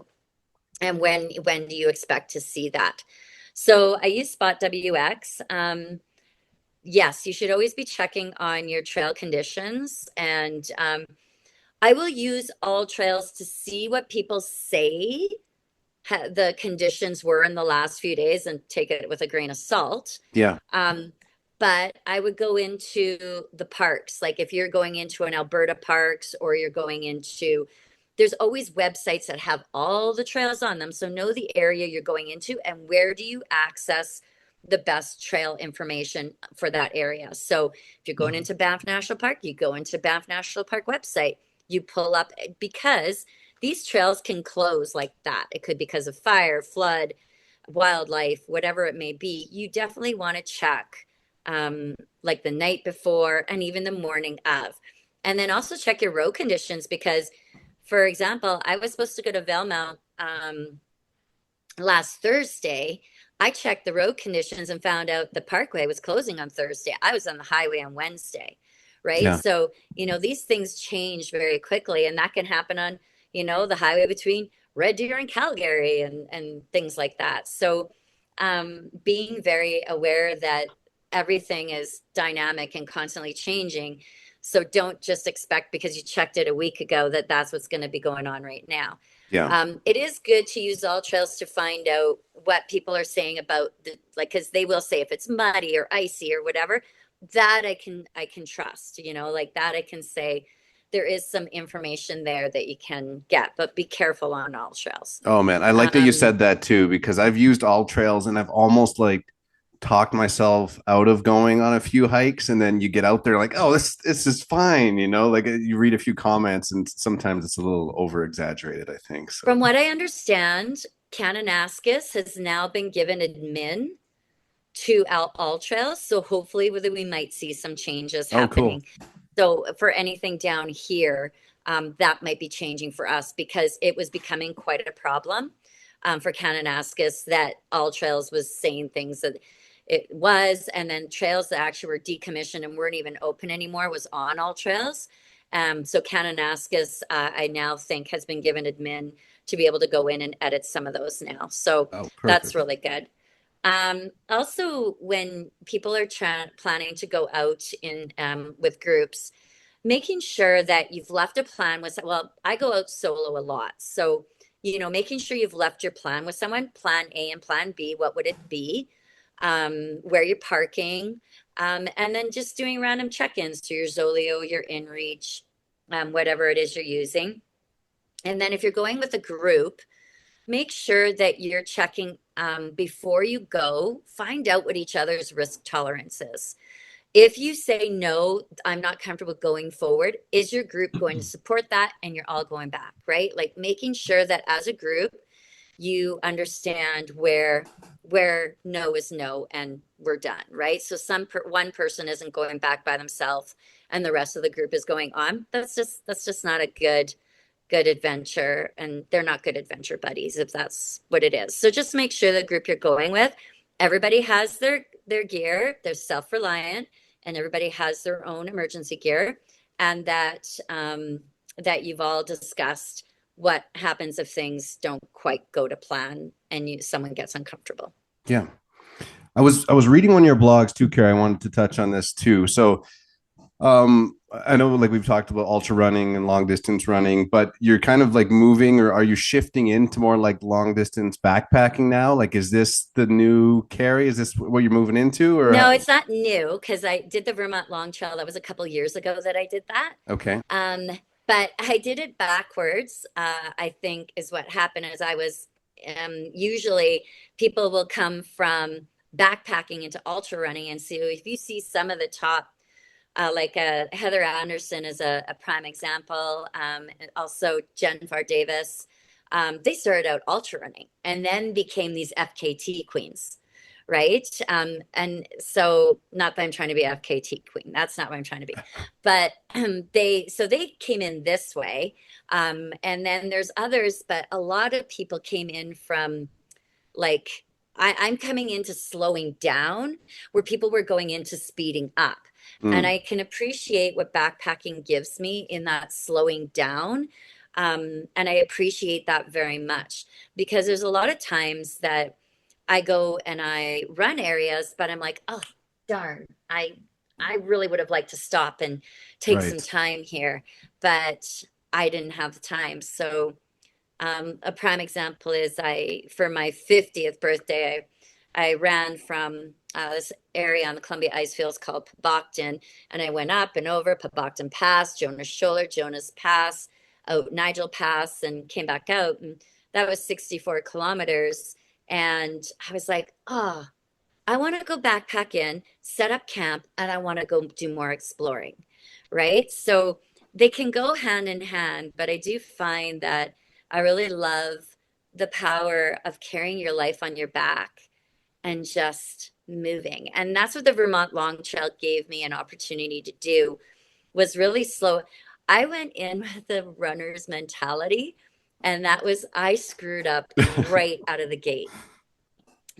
And when do you expect to see that? So I use Spot WX. Yes, you should always be checking on your trail conditions. And I will use all trails to see what people say the conditions were in the last few days and take it with a grain of salt. Yeah. Um, but I would go into the parks. Like if you're going into an Alberta parks or you're going into, there's always websites that have all the trails on them. So know the area you're going into and where do you access the best trail information for that area. So if you're going into Banff National Park, you go into Banff National Park website, you pull up, because these trails can close like that. It could be because of fire, flood, wildlife, whatever it may be. You definitely want to check like the night before and even the morning of. And then also check your road conditions because, for example, I was supposed to go to Velmount last Thursday. I checked the road conditions and found out the parkway was closing on Thursday. I was on the highway on Wednesday, right? Yeah. So, these things change very quickly, and that can happen on, the highway between Red Deer and Calgary and things like that. So, being very aware that everything is dynamic and constantly changing. So don't just expect because you checked it a week ago that that's what's going to be going on right now. Yeah. It is good to use all trails to find out what people are saying about because they will say if it's muddy or icy or whatever, that I can trust, like that I can say there is some information there that you can get, but be careful on all trails. Oh man, I like that you Um, said that too, because I've used all trails and I've almost like talked myself out of going on a few hikes, and then you get out there like, oh, this is fine, like you read a few comments and sometimes it's a little over exaggerated, I think. So from what I understand, Kananaskis has now been given admin to all trails. So hopefully we might see some changes Oh, cool. happening. So for anything down here, that might be changing for us because it was becoming quite a problem for Kananaskis that all trails was saying things that it was, and then trails that actually were decommissioned and weren't even open anymore was on all trails. So Kananaskis, I now think has been given admin to be able to go in and edit some of those now. So Oh, that's perfect. really good. Also, when people are planning to go out in with groups, making sure that you've left a plan with, well, I go out solo a lot. So, making sure you've left your plan with someone, plan A and plan B, what would it be? Where you're parking, and then just doing random check-ins to your Zolio, your InReach, whatever it is you're using. And then if you're going with a group, make sure that you're checking before you go, find out what each other's risk tolerance is. If you say, no, I'm not comfortable going forward, is your group going to support that and you're all going back, right? Like making sure that as a group, you understand where no is no and we're done, right? So one person isn't going back by themselves and the rest of the group is going on. That's just not a good adventure, and they're not good adventure buddies if that's what it is. So just make sure the group you're going with, everybody has their gear, they're self-reliant, and everybody has their own emergency gear, and that you've all discussed what happens if things don't quite go to plan and someone gets uncomfortable. Yeah. I was reading one of your blogs too, Carrie. I wanted to touch on this too. So I know like we've talked about ultra running and long distance running, but you're kind of like moving, or are you shifting into more like long distance backpacking now? Like, is this the new Carrie? Is this what you're moving into, or No, it's not new because I did the Vermont Long Trail. That was a couple years ago that I did that. okay? Um, but I did it backwards, I think is what happened as I was usually people will come from backpacking into ultra running. And so if you see some of the top, like Heather Anderson is a prime example, and also Jennifer Davis, they started out ultra running and then became these FKT queens. Right. And so not that I'm trying to be FKT queen. That's not what I'm trying to be. But they came in this way. And then there's others, but a lot of people came in from like I'm coming into slowing down where people were going into speeding up. And Mm, I can appreciate what backpacking gives me in that slowing down. And I appreciate that very much because there's a lot of times that I go and I run areas, but I'm like, oh, darn, I really would have liked to stop and take some right. time here, but I didn't have the time. So a prime example is for my 50th birthday, I ran from this area on the Columbia ice fields called Pabocton, and I went up and over Pabocton Pass, Jonas Scholler, Jonas Pass, out Nigel Pass, and came back out. And that was 64 kilometers. And I was like, oh, I want to go backpack in, set up camp, and I want to go do more exploring. Right. So they can go hand in hand, but I do find that I really love the power of carrying your life on your back and just moving. And that's what the Vermont Long Trail gave me an opportunity to do was really slow. I went in with the runner's mentality, and that was I screwed up right out of the gate.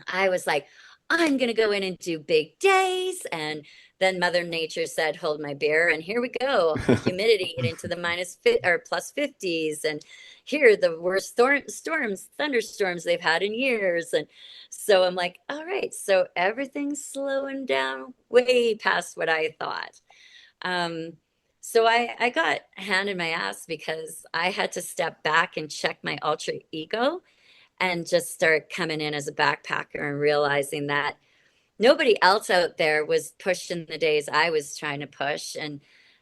I was like, I'm going to go in and do big days. And then Mother Nature said, hold my beer. And here we go. Humidity getting to the or plus 50s. And here are the worst storms, thunderstorms they've had in years. And so I'm like, all right. So everything's slowing down way past what I thought. Um, so I got handed my ass because I had to step back and check my ultra ego and just start coming in as a backpacker and realizing that nobody else out there was pushing the days I was trying to push, and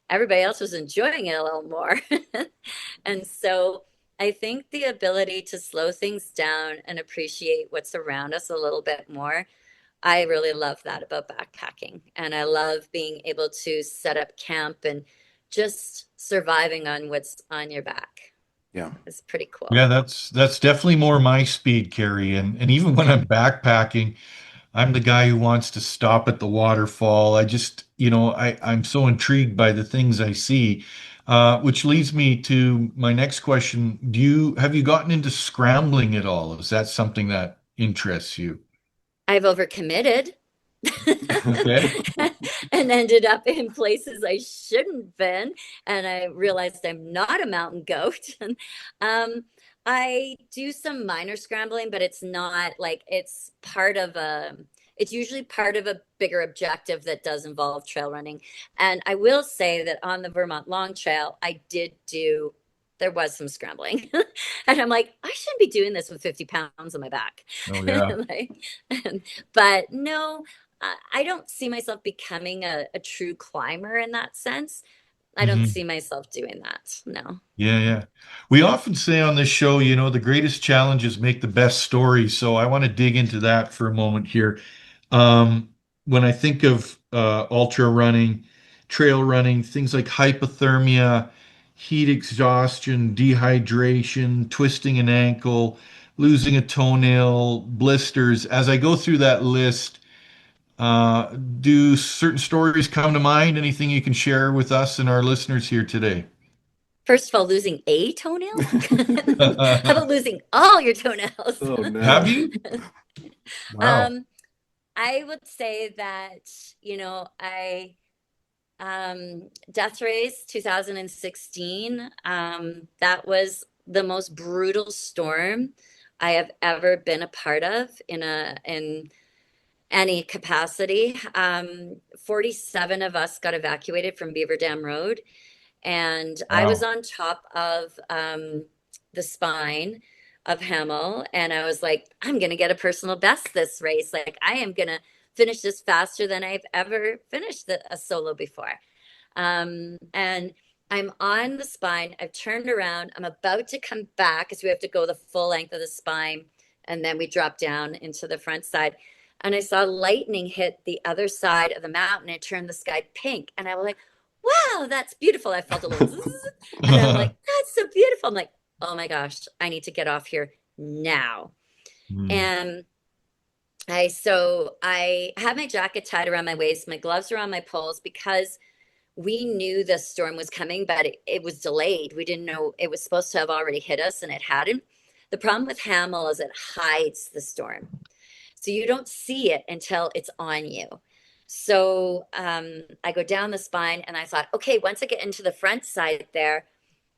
everybody else was enjoying it a little more. And so I think the ability to slow things down and appreciate what's around us a little bit more, I really love that about backpacking. And I love being able to set up camp and just surviving on what's on your back. Yeah. It's pretty cool. Yeah, that's definitely more my speed, Carrie. And even when I'm backpacking, I'm the guy who wants to stop at the waterfall. I just, I'm so intrigued by the things I see. Which leads me to my next question. Have you gotten into scrambling at all? Is that something that interests you? I've overcommitted Okay. and ended up in places I shouldn't been, and I realized I'm not a mountain goat. um, I do some minor scrambling, but it's not like it's usually part of a bigger objective that does involve trail running. And I will say that on the Vermont Long Trail, there was some scrambling. And I'm like, I shouldn't be doing this with 50 pounds on my back. Oh yeah. Like, but no, I don't see myself becoming a true climber in that sense. I don't Mhm. see myself doing that. No. Yeah, yeah. We often say on this show, the greatest challenges make the best stories. So I want to dig into that for a moment here. Um, when I think of ultra running, trail running, things like hypothermia, heat exhaustion, dehydration, twisting an ankle, losing a toenail, blisters, as I go through that list, do certain stories come to mind? Anything you can share with us and our listeners here today? First of all, losing a toenail? How about losing all your toenails? Oh no. Have you? Wow. um, I would say that, Death Race 2016, that was the most brutal storm I have ever been a part of in any capacity. 47 of us got evacuated from Beaver Dam Road, and I was Wow. on top of the spine of Hamel, and I was like, I'm gonna get a personal best this race. Like, I am gonna finish this faster than I've ever finished a solo before. And I'm on the spine. I've turned around. I'm about to come back because we have to go the full length of the spine, and then we drop down into the front side. And I saw lightning hit the other side of the mountain and turn the sky pink. And I was like, wow, that's beautiful. I felt a little zzz, and I'm like, that's so beautiful. I'm like, oh my gosh, I need to get off here now. Hmm. And I had my jacket tied around my waist, my gloves around my poles because we knew the storm was coming, but it was delayed. We didn't know it was supposed to have already hit us and it hadn't. The problem with Hamel is it hides the storm. So you don't see it until it's on you. So I go down the spine and I thought, okay, once I get into the front side there,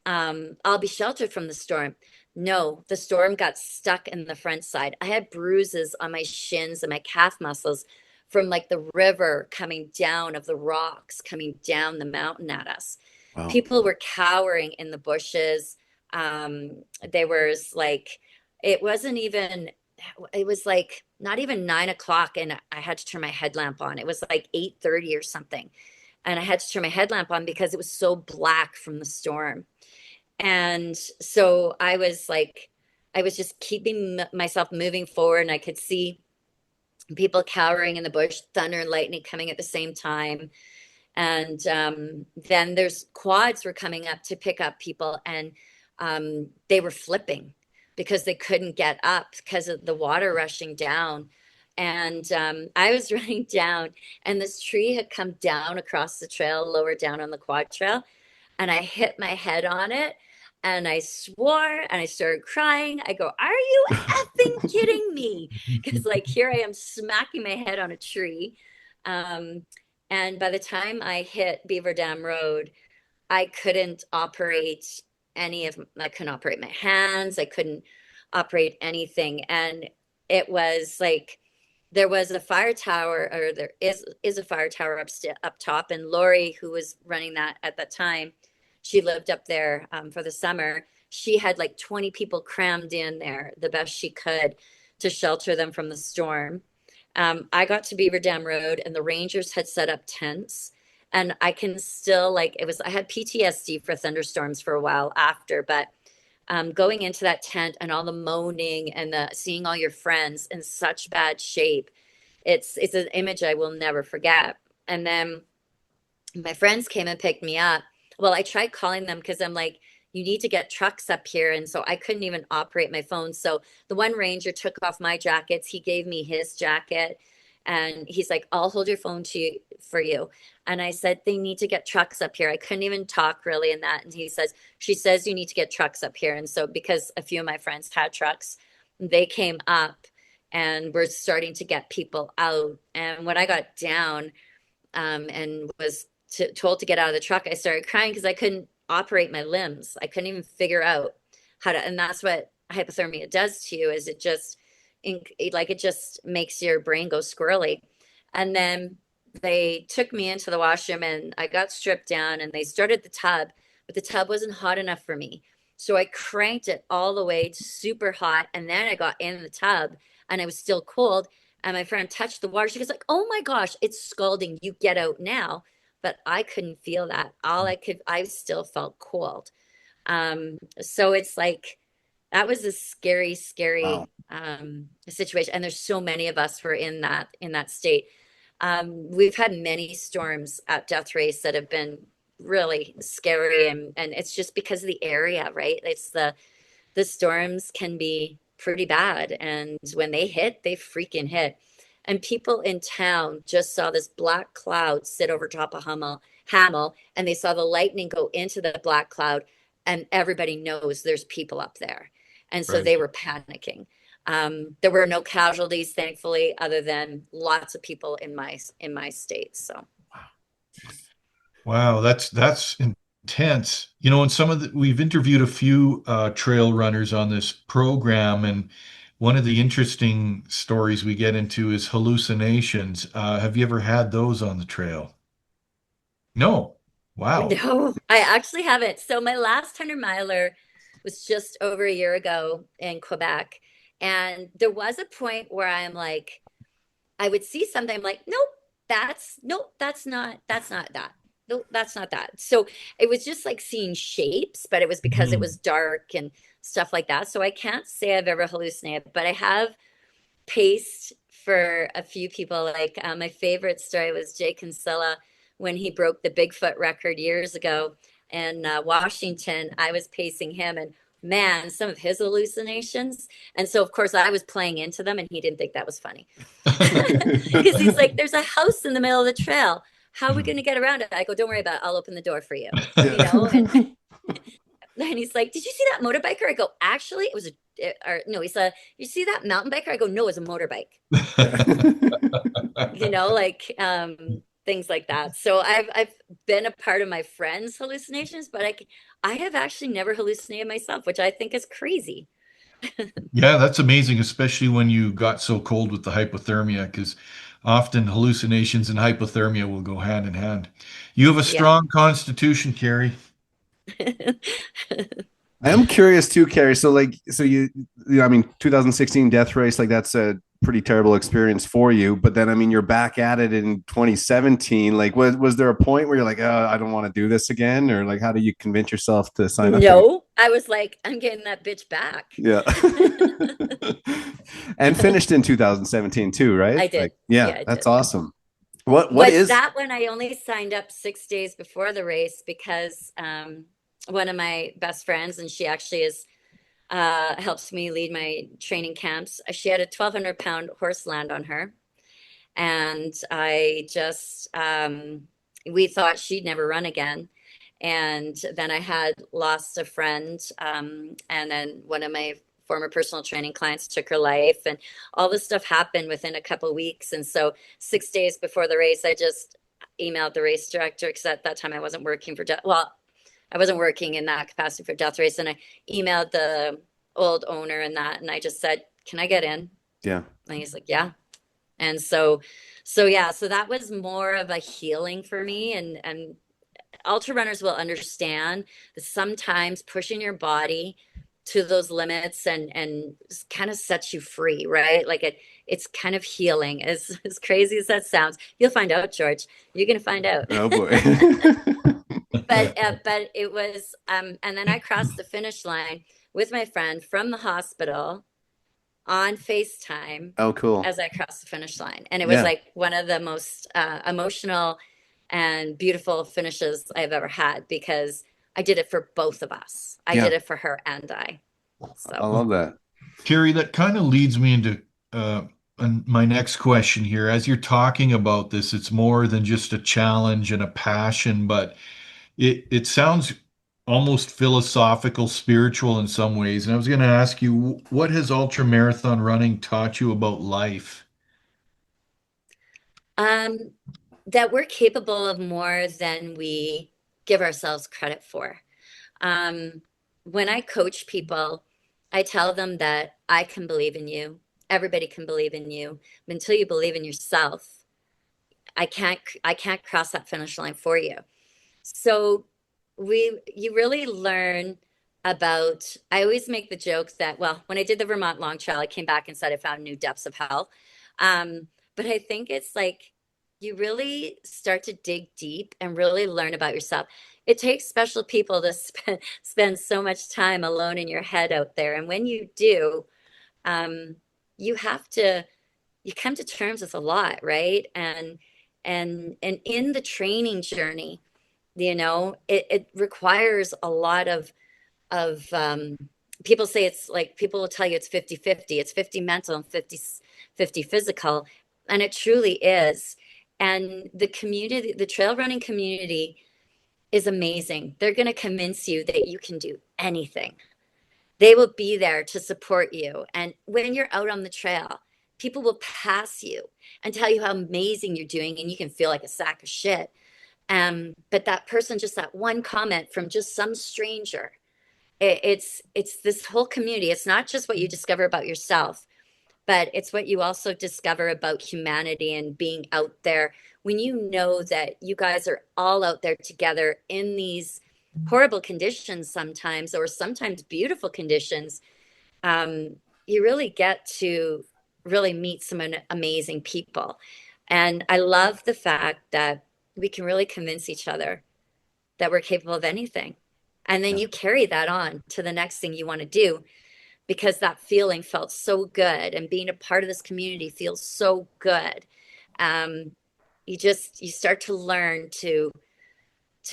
I'll be sheltered from the storm. No, the storm got stuck in the front side. I had bruises on my shins and my calf muscles from like the river coming down of the rocks coming down the mountain at us. Wow. People were cowering in the bushes. There was like, it wasn't even, it was like not even 9 o'clock, and I had to turn my headlamp on. It was like 8:30 or something. And I had to turn my headlamp on because it was so black from the storm. And so I was like, I was just keeping myself moving forward, and I could see people cowering in the bush, thunder and lightning coming at the same time. And then there's quads were coming up to pick up people, and they were flipping because they couldn't get up because of the water rushing down. And I was running down, and this tree had come down across the trail, lower down on the quad trail, and I hit my head on it and I swore and I started crying. I go, are you effing kidding me? Because, like, here I am smacking my head on a tree. Um, and by the time I hit Beaver Dam Road, I couldn't operate I couldn't operate my hands. I couldn't operate anything. And it was like, there was a fire tower, or there is a fire tower up top. And Lori, who was running that at that time, she lived up there for the summer. She had like 20 people crammed in there, the best she could, to shelter them from the storm. I got to Beaver Dam Road, and the rangers had set up tents. And I can still, like, I had PTSD for thunderstorms for a while after, but going into that tent and all the moaning and seeing all your friends in such bad shape, it's an image I will never forget. And then my friends came and picked me up. Well, I tried calling them because I'm like, you need to get trucks up here. And so I couldn't even operate my phone. So the one ranger took off my jackets. He gave me his jacket and he's like, I'll hold your phone to you for you. And I said, they need to get trucks up here. I couldn't even talk really in that. And he says, she says, you need to get trucks up here. And so because a few of my friends had trucks, they came up and we're starting to get people out. And when I got down and was told to get out of the truck, I started crying because I couldn't operate my limbs. I couldn't even figure out how to, and that's what hypothermia does to you is it just, it just makes your brain go squirrely. And then they took me into the washroom and I got stripped down and they started the tub, but the tub wasn't hot enough for me. So I cranked it all the way to super hot. And then I got in the tub and I was still cold. And my friend touched the water. She was like, oh my gosh, it's scalding. You get out now. But I couldn't feel that. I still felt cold. So it's like, that was a scary, Wow. scary situation. And there's so many of us who are in that state. We've had many storms at Death Race that have been really scary, and it's just because of the area, right? It's the storms can be pretty bad, and when they hit, they freaking hit. And people in town just saw this black cloud sit over top of Hamel, and they saw the lightning go into the black cloud, and everybody knows there's people up there. And so Right. they were panicking. There were no casualties, thankfully, other than lots of people in my state. So Wow, that's intense. You know, and we've interviewed a few trail runners on this program, and one of the interesting stories we get into is hallucinations. Have you ever had those on the trail? No. Wow. no, I actually haven't. So my last 100 miler was just over a year ago in Quebec. And there was a point where I'm like, I would see something, I'm like, nope, that's not that. Nope, that's not that. So it was just like seeing shapes, but it was because it Mhm. was dark and stuff like that. So I can't say I've ever hallucinated, but I have paced for a few people. Like my favorite story was Jay Kinsella when he broke the Bigfoot record years ago in Washington. I was pacing him, and man, some of his hallucinations. And so, of course, I was playing into them, and he didn't think that was funny because he's like, "There's a house in the middle of the trail. How are we going to get around it?" I go, "Don't worry about it. I'll open the door for you." Yeah. You know, and and he's like, "Did you see that motorbiker?" I go, "Actually, it was or no." He said, "You see that mountain biker?" I go, "No, it's a motorbike." You know, like things like that. So I've been a part of my friends' hallucinations, but I have actually never hallucinated myself, which I think is crazy. Yeah, that's amazing, especially when you got so cold with the hypothermia, because often hallucinations and hypothermia will go hand in hand. You have a Yeah. strong constitution, Carrie. I am curious too, Carrie. So, like, I mean, 2016 Death Race, like, that's a pretty terrible experience for you. But then, I mean, you're back at it in 2017. Like, was there a point where you're like, oh, I don't want to do this again, or like, how do you convince yourself to sign up again? No, I was like, I'm getting that bitch back. Yeah. And finished in 2017 too, right? I did. Like, yeah, Yeah, I that's did. awesome. What Was is? that when I only signed up 6 days before the race because one of my best friends, and she actually is helps me lead my training camps. She had a 1,200 pound horse land on her, and I just we thought she'd never run again. And then I had lost a friend, and then one of my former personal training clients took her life, and all this stuff happened within a couple of weeks. And so 6 days before the race, I just emailed the race director because at that time I wasn't working for well, I wasn't working in that capacity for Death Race, and I emailed the old owner and that, and I just said, "Can I get in?" Yeah. And he's like, "Yeah." And so yeah, so that was more of a healing for me, and ultra runners will understand that sometimes pushing your body to those limits and kind of sets you free, right? Like it's kind of healing. As crazy as that sounds, you'll find out, George. You're gonna find out. Oh boy. But it was and then I crossed the finish line with my friend from the hospital on FaceTime Oh, cool. as I crossed the finish line. And it was Yeah. like one of the most emotional and beautiful finishes I've ever had because I did it for both of us. I Yeah, did it for her and I. I So, love that. Keri, that kind of leads me into uh, my next question here. As you're talking about this, it's more than just a challenge and a passion, but it sounds almost philosophical, spiritual in some ways. And I was going to ask you, what has ultra marathon running taught you about life? um, that we're capable of more than we give ourselves credit for. Um, when I coach people, I tell them that I can believe in you. Everybody can believe in you. But until you believe in yourself, I can't cross that finish line for you. So you really learn about, I always make the joke that, well, when I did the Vermont Long Trail, I came back and said I found new depths of hell. But I think it's like you really start to dig deep and really learn about yourself. It takes special people to spend so much time alone in your head out there. And when you do, um, you have to you come to terms with a lot, right? And in the training journey, it requires a lot of people say it's like people will tell you it's 50-50. It's 50 mental and 50 physical, and it truly is. And the community, the trail running community, is amazing. They're going to convince you that you can do anything. They will be there to support you. And when you're out on the trail, people will pass you and tell you how amazing you're doing, and you can feel like a sack of shit. But that person, just that one comment from just some stranger, it's this whole community. It's not just what you discover about yourself, but it's what you also discover about humanity and being out there. When you know that you guys are all out there together in these horrible conditions sometimes, or sometimes beautiful conditions, um, you really get to really meet some amazing people. And I love the fact that we can really convince each other that we're capable of anything. And then Yeah. you carry that on to the next thing you want to do, because that feeling felt so good, and being a part of this community feels so good. Um, you start to learn to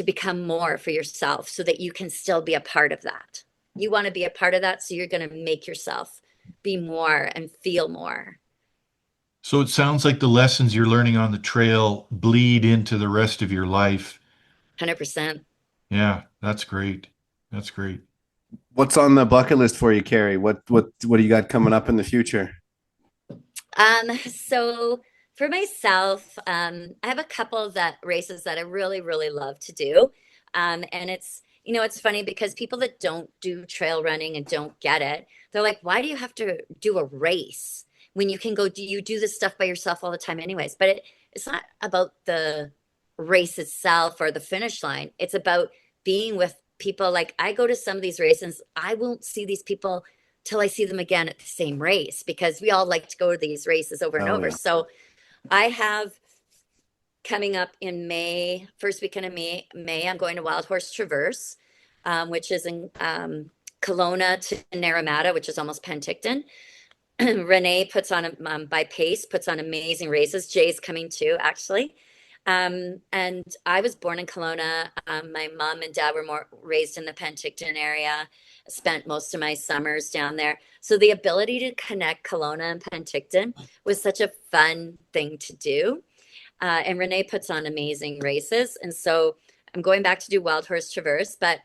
become more for yourself so that you can still be a part of that. You want to be a part of that, so you're going to make yourself be more and feel more. So it sounds like the lessons you're learning on the trail bleed into the rest of your life. 100%. Yeah, that's great. That's great. What's on the bucket list for you, Keri? What do you got coming up in the future? So for myself, I have a couple of that races that I really, really love to do. And it's funny because people that don't do trail running and don't get it, they're like, why do you have to do a race when you can you do this stuff by yourself all the time anyways? But it's not about the race itself or the finish line. It's about being with people. Like, I go to some of these races, I won't see these people till I see them again at the same race, because we all like to go to these races over and Oh over. yeah. So I have coming up in May, first weekend of May, I'm going to Wild Horse Traverse, which is in Kelowna to Naramata, which is almost Penticton. Renee puts on by Pace puts on amazing races. Jay's coming too, actually. And I was born in Kelowna. My mom and dad were more raised in the Penticton area. Spent most of my summers down there. So the ability to connect Kelowna and Penticton was such a fun thing to do. And Renee puts on amazing races. And so I'm going back to do Wild Horse Traverse. But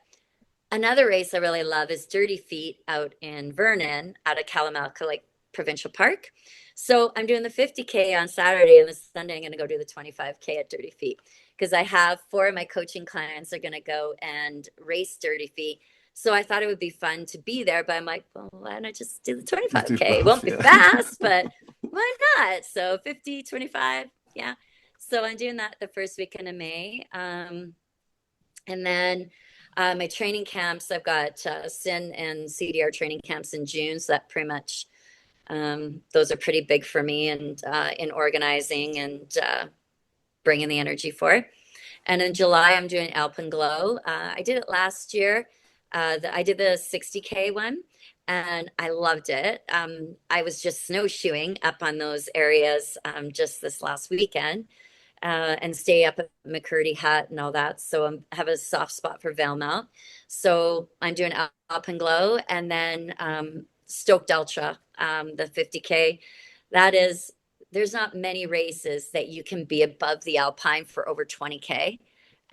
another race I really love is Dirty Feet out in Vernon, out of Kalamalka, like Provincial Park. So I'm doing the 50K on Saturday, and this Sunday I'm going to go do the 25K at Dirty Feet, because I have four of my coaching clients are going to go and race Dirty Feet. So I thought it would be fun to be there, but I'm like, well, why don't I just do the Just do 25K? It both, won't be yeah. fast, but why not? So 50, 25, yeah. So I'm doing that the first weekend of May. And then my training camps, I've got SIN and CDR training camps in June. So that pretty much, those are pretty big for me, and in organizing and bringing the energy for it. And in July, I'm doing Alpenglow. I did it last year. I did the 60K one, and I loved it. I was just snowshoeing up on those areas just this last weekend. and stay up at McCurdy Hut and all that. So I have a soft spot for Valemount. So I'm doing Alpenglow and then Stoked Ultra, the 50K. That is, there's not many races that you can be above the Alpine for over 20K.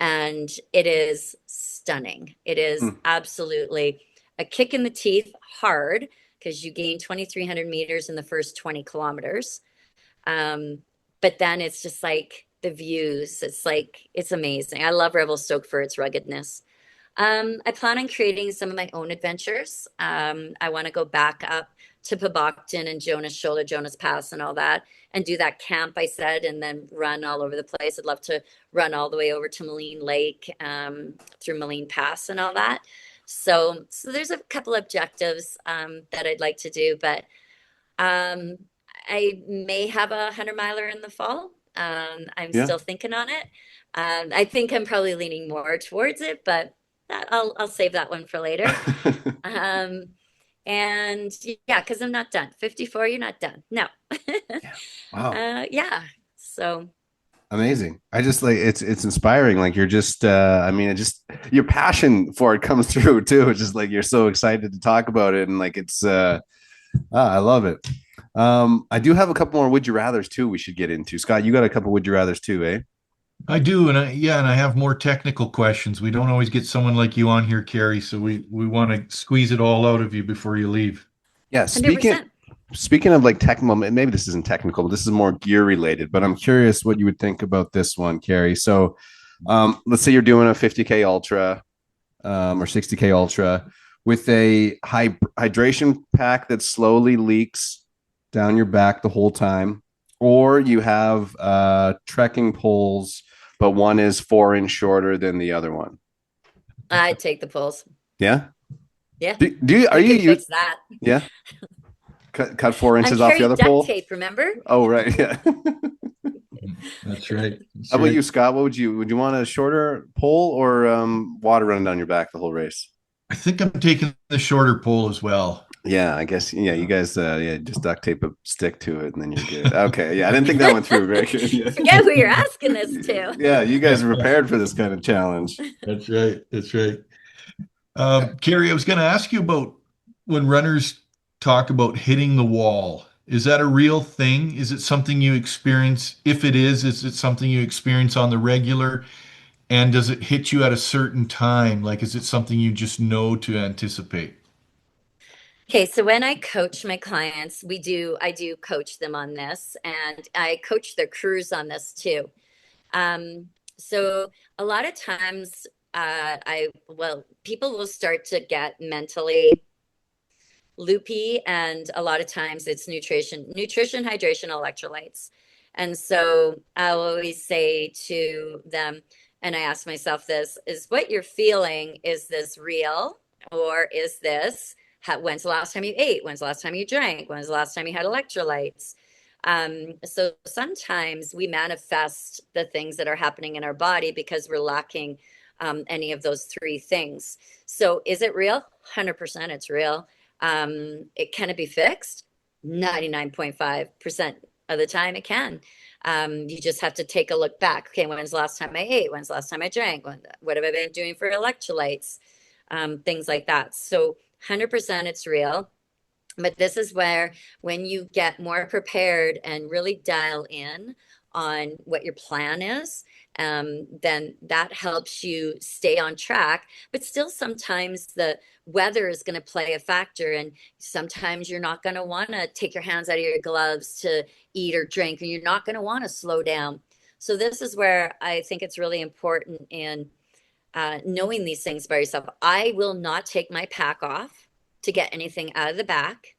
And it is stunning. It is Hmm. absolutely a kick in the teeth, hard, because you gain 2,300 meters in the first 20 kilometers. Um, but then it's just like the views. It's like, it's amazing. I love Revelstoke for its ruggedness. I plan on creating some of my own adventures. I want to go back up to Pabocton and Jonas Shoulder, Jonas Pass, and all that, and do that camp I said, and then run all over the place. I'd love to run all the way over to Moline Lake, through Moline Pass, and all that. So there's a couple objectives that I'd like to do, but um, I may have a 100 miler in the fall. I'm Yeah. still thinking on it. I think I'm probably leaning more towards it, but I'll save that one for later. Um, and yeah, because I'm not done. 54, you're not done. No. Yeah. Wow. Yeah. So Amazing. I just like it's inspiring. Like you're just I mean it just your passion for it comes through too. It's just like you're so excited to talk about it and like it's I love it. I do have a couple more would you rathers too we should get into. Scott, you got a couple would you rathers too, eh? I do, and I have more technical questions. We don't always get someone like you on here, Keri, so we want to squeeze it all out of you before you leave. Yeah, 100%. speaking of like tech moment, maybe this isn't technical, but this is more gear related. But I'm curious what you would think about this one, Keri. So, let's say you're doing a 50K ultra, or 60K ultra with a hydration pack that slowly leaks down your back the whole time, or you have trekking poles, but one is 4 inch shorter than the other one. I'd take the pulls. Yeah. Yeah. Do you are You you can you fix that. yeah cut 4 inches I'm off the carrying other duct pole? tape, remember? Oh right, yeah. That's right. That's How about right. you, Scott? What would you want a shorter pole or water running down your back the whole race? I think I'm taking the shorter pole as well. Yeah, I guess. Yeah, you guys. Yeah, just duct tape a stick to it, and then you're good. Okay. Yeah, I didn't think that went through very good. Yeah. Forget who you're asking this to. Yeah, you guys are prepared for this kind of challenge. That's right. That's right. Keri, I was going to ask you about when runners talk about hitting the wall. Is that a real thing? Is it something you experience? If it is it something you experience on the regular? And does it hit you at a certain time? Like, is it something you just know to anticipate? Okay, so when I coach my clients, I do coach them on this, and I coach their crews on this too. So a lot of times, people will start to get mentally loopy, and a lot of times it's nutrition, hydration, electrolytes. And so I'll always say to them, and I ask myself this, is what you're feeling, is this real? Or is this, when's the last time you ate? When's the last time you drank? When's the last time you had electrolytes? So sometimes we manifest the things that are happening in our body because we're lacking any of those three things. So is it real? 100% it's real. Can it be fixed? 99.5% of the time it can. You just have to take a look back. Okay, when's the last time I ate? When's the last time I drank? What have I been doing for electrolytes? Things like that. So 100% it's real. But this is where, when you get more prepared and really dial in on what your plan is, then that helps you stay on track. But still, sometimes the weather is going to play a factor, and sometimes you're not going to want to take your hands out of your gloves to eat or drink, and you're not going to want to slow down. So this is where I think it's really important in knowing these things by yourself. I will not take my pack off to get anything out of the back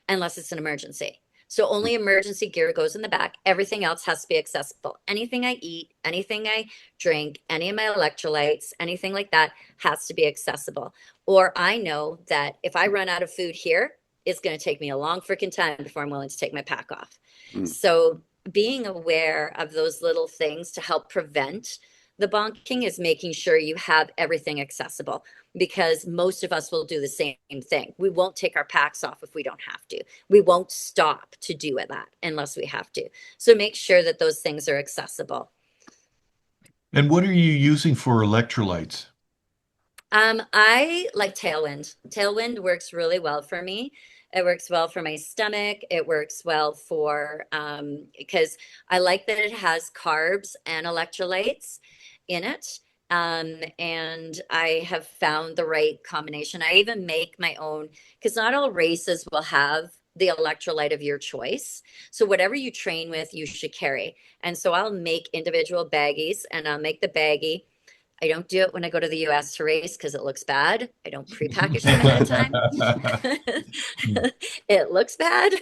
unless it's an emergency. So only emergency gear goes in the back. Everything else has to be accessible. Anything I eat, anything I drink, any of my electrolytes, anything like that has to be accessible. Or I know that if I run out of food here, it's going to take me a long freaking time before I'm willing to take my pack off. Mm. So being aware of those little things to help prevent the bonking is making sure you have everything accessible, because most of us will do the same thing. We won't take our packs off if we don't have to. We won't stop to do that unless we have to. So make sure that those things are accessible. And what are you using for electrolytes? I like Tailwind. Tailwind works really well for me. It works well for my stomach. It works well for because I like that it has carbs and electrolytes in it. And I have found the right combination. I even make my own because not all races will have the electrolyte of your choice. So whatever you train with, you should carry. And so I'll make individual baggies and I'll make the baggie. I don't do it when I go to the US to race because it looks bad. I don't prepackage them ahead of time. It looks bad.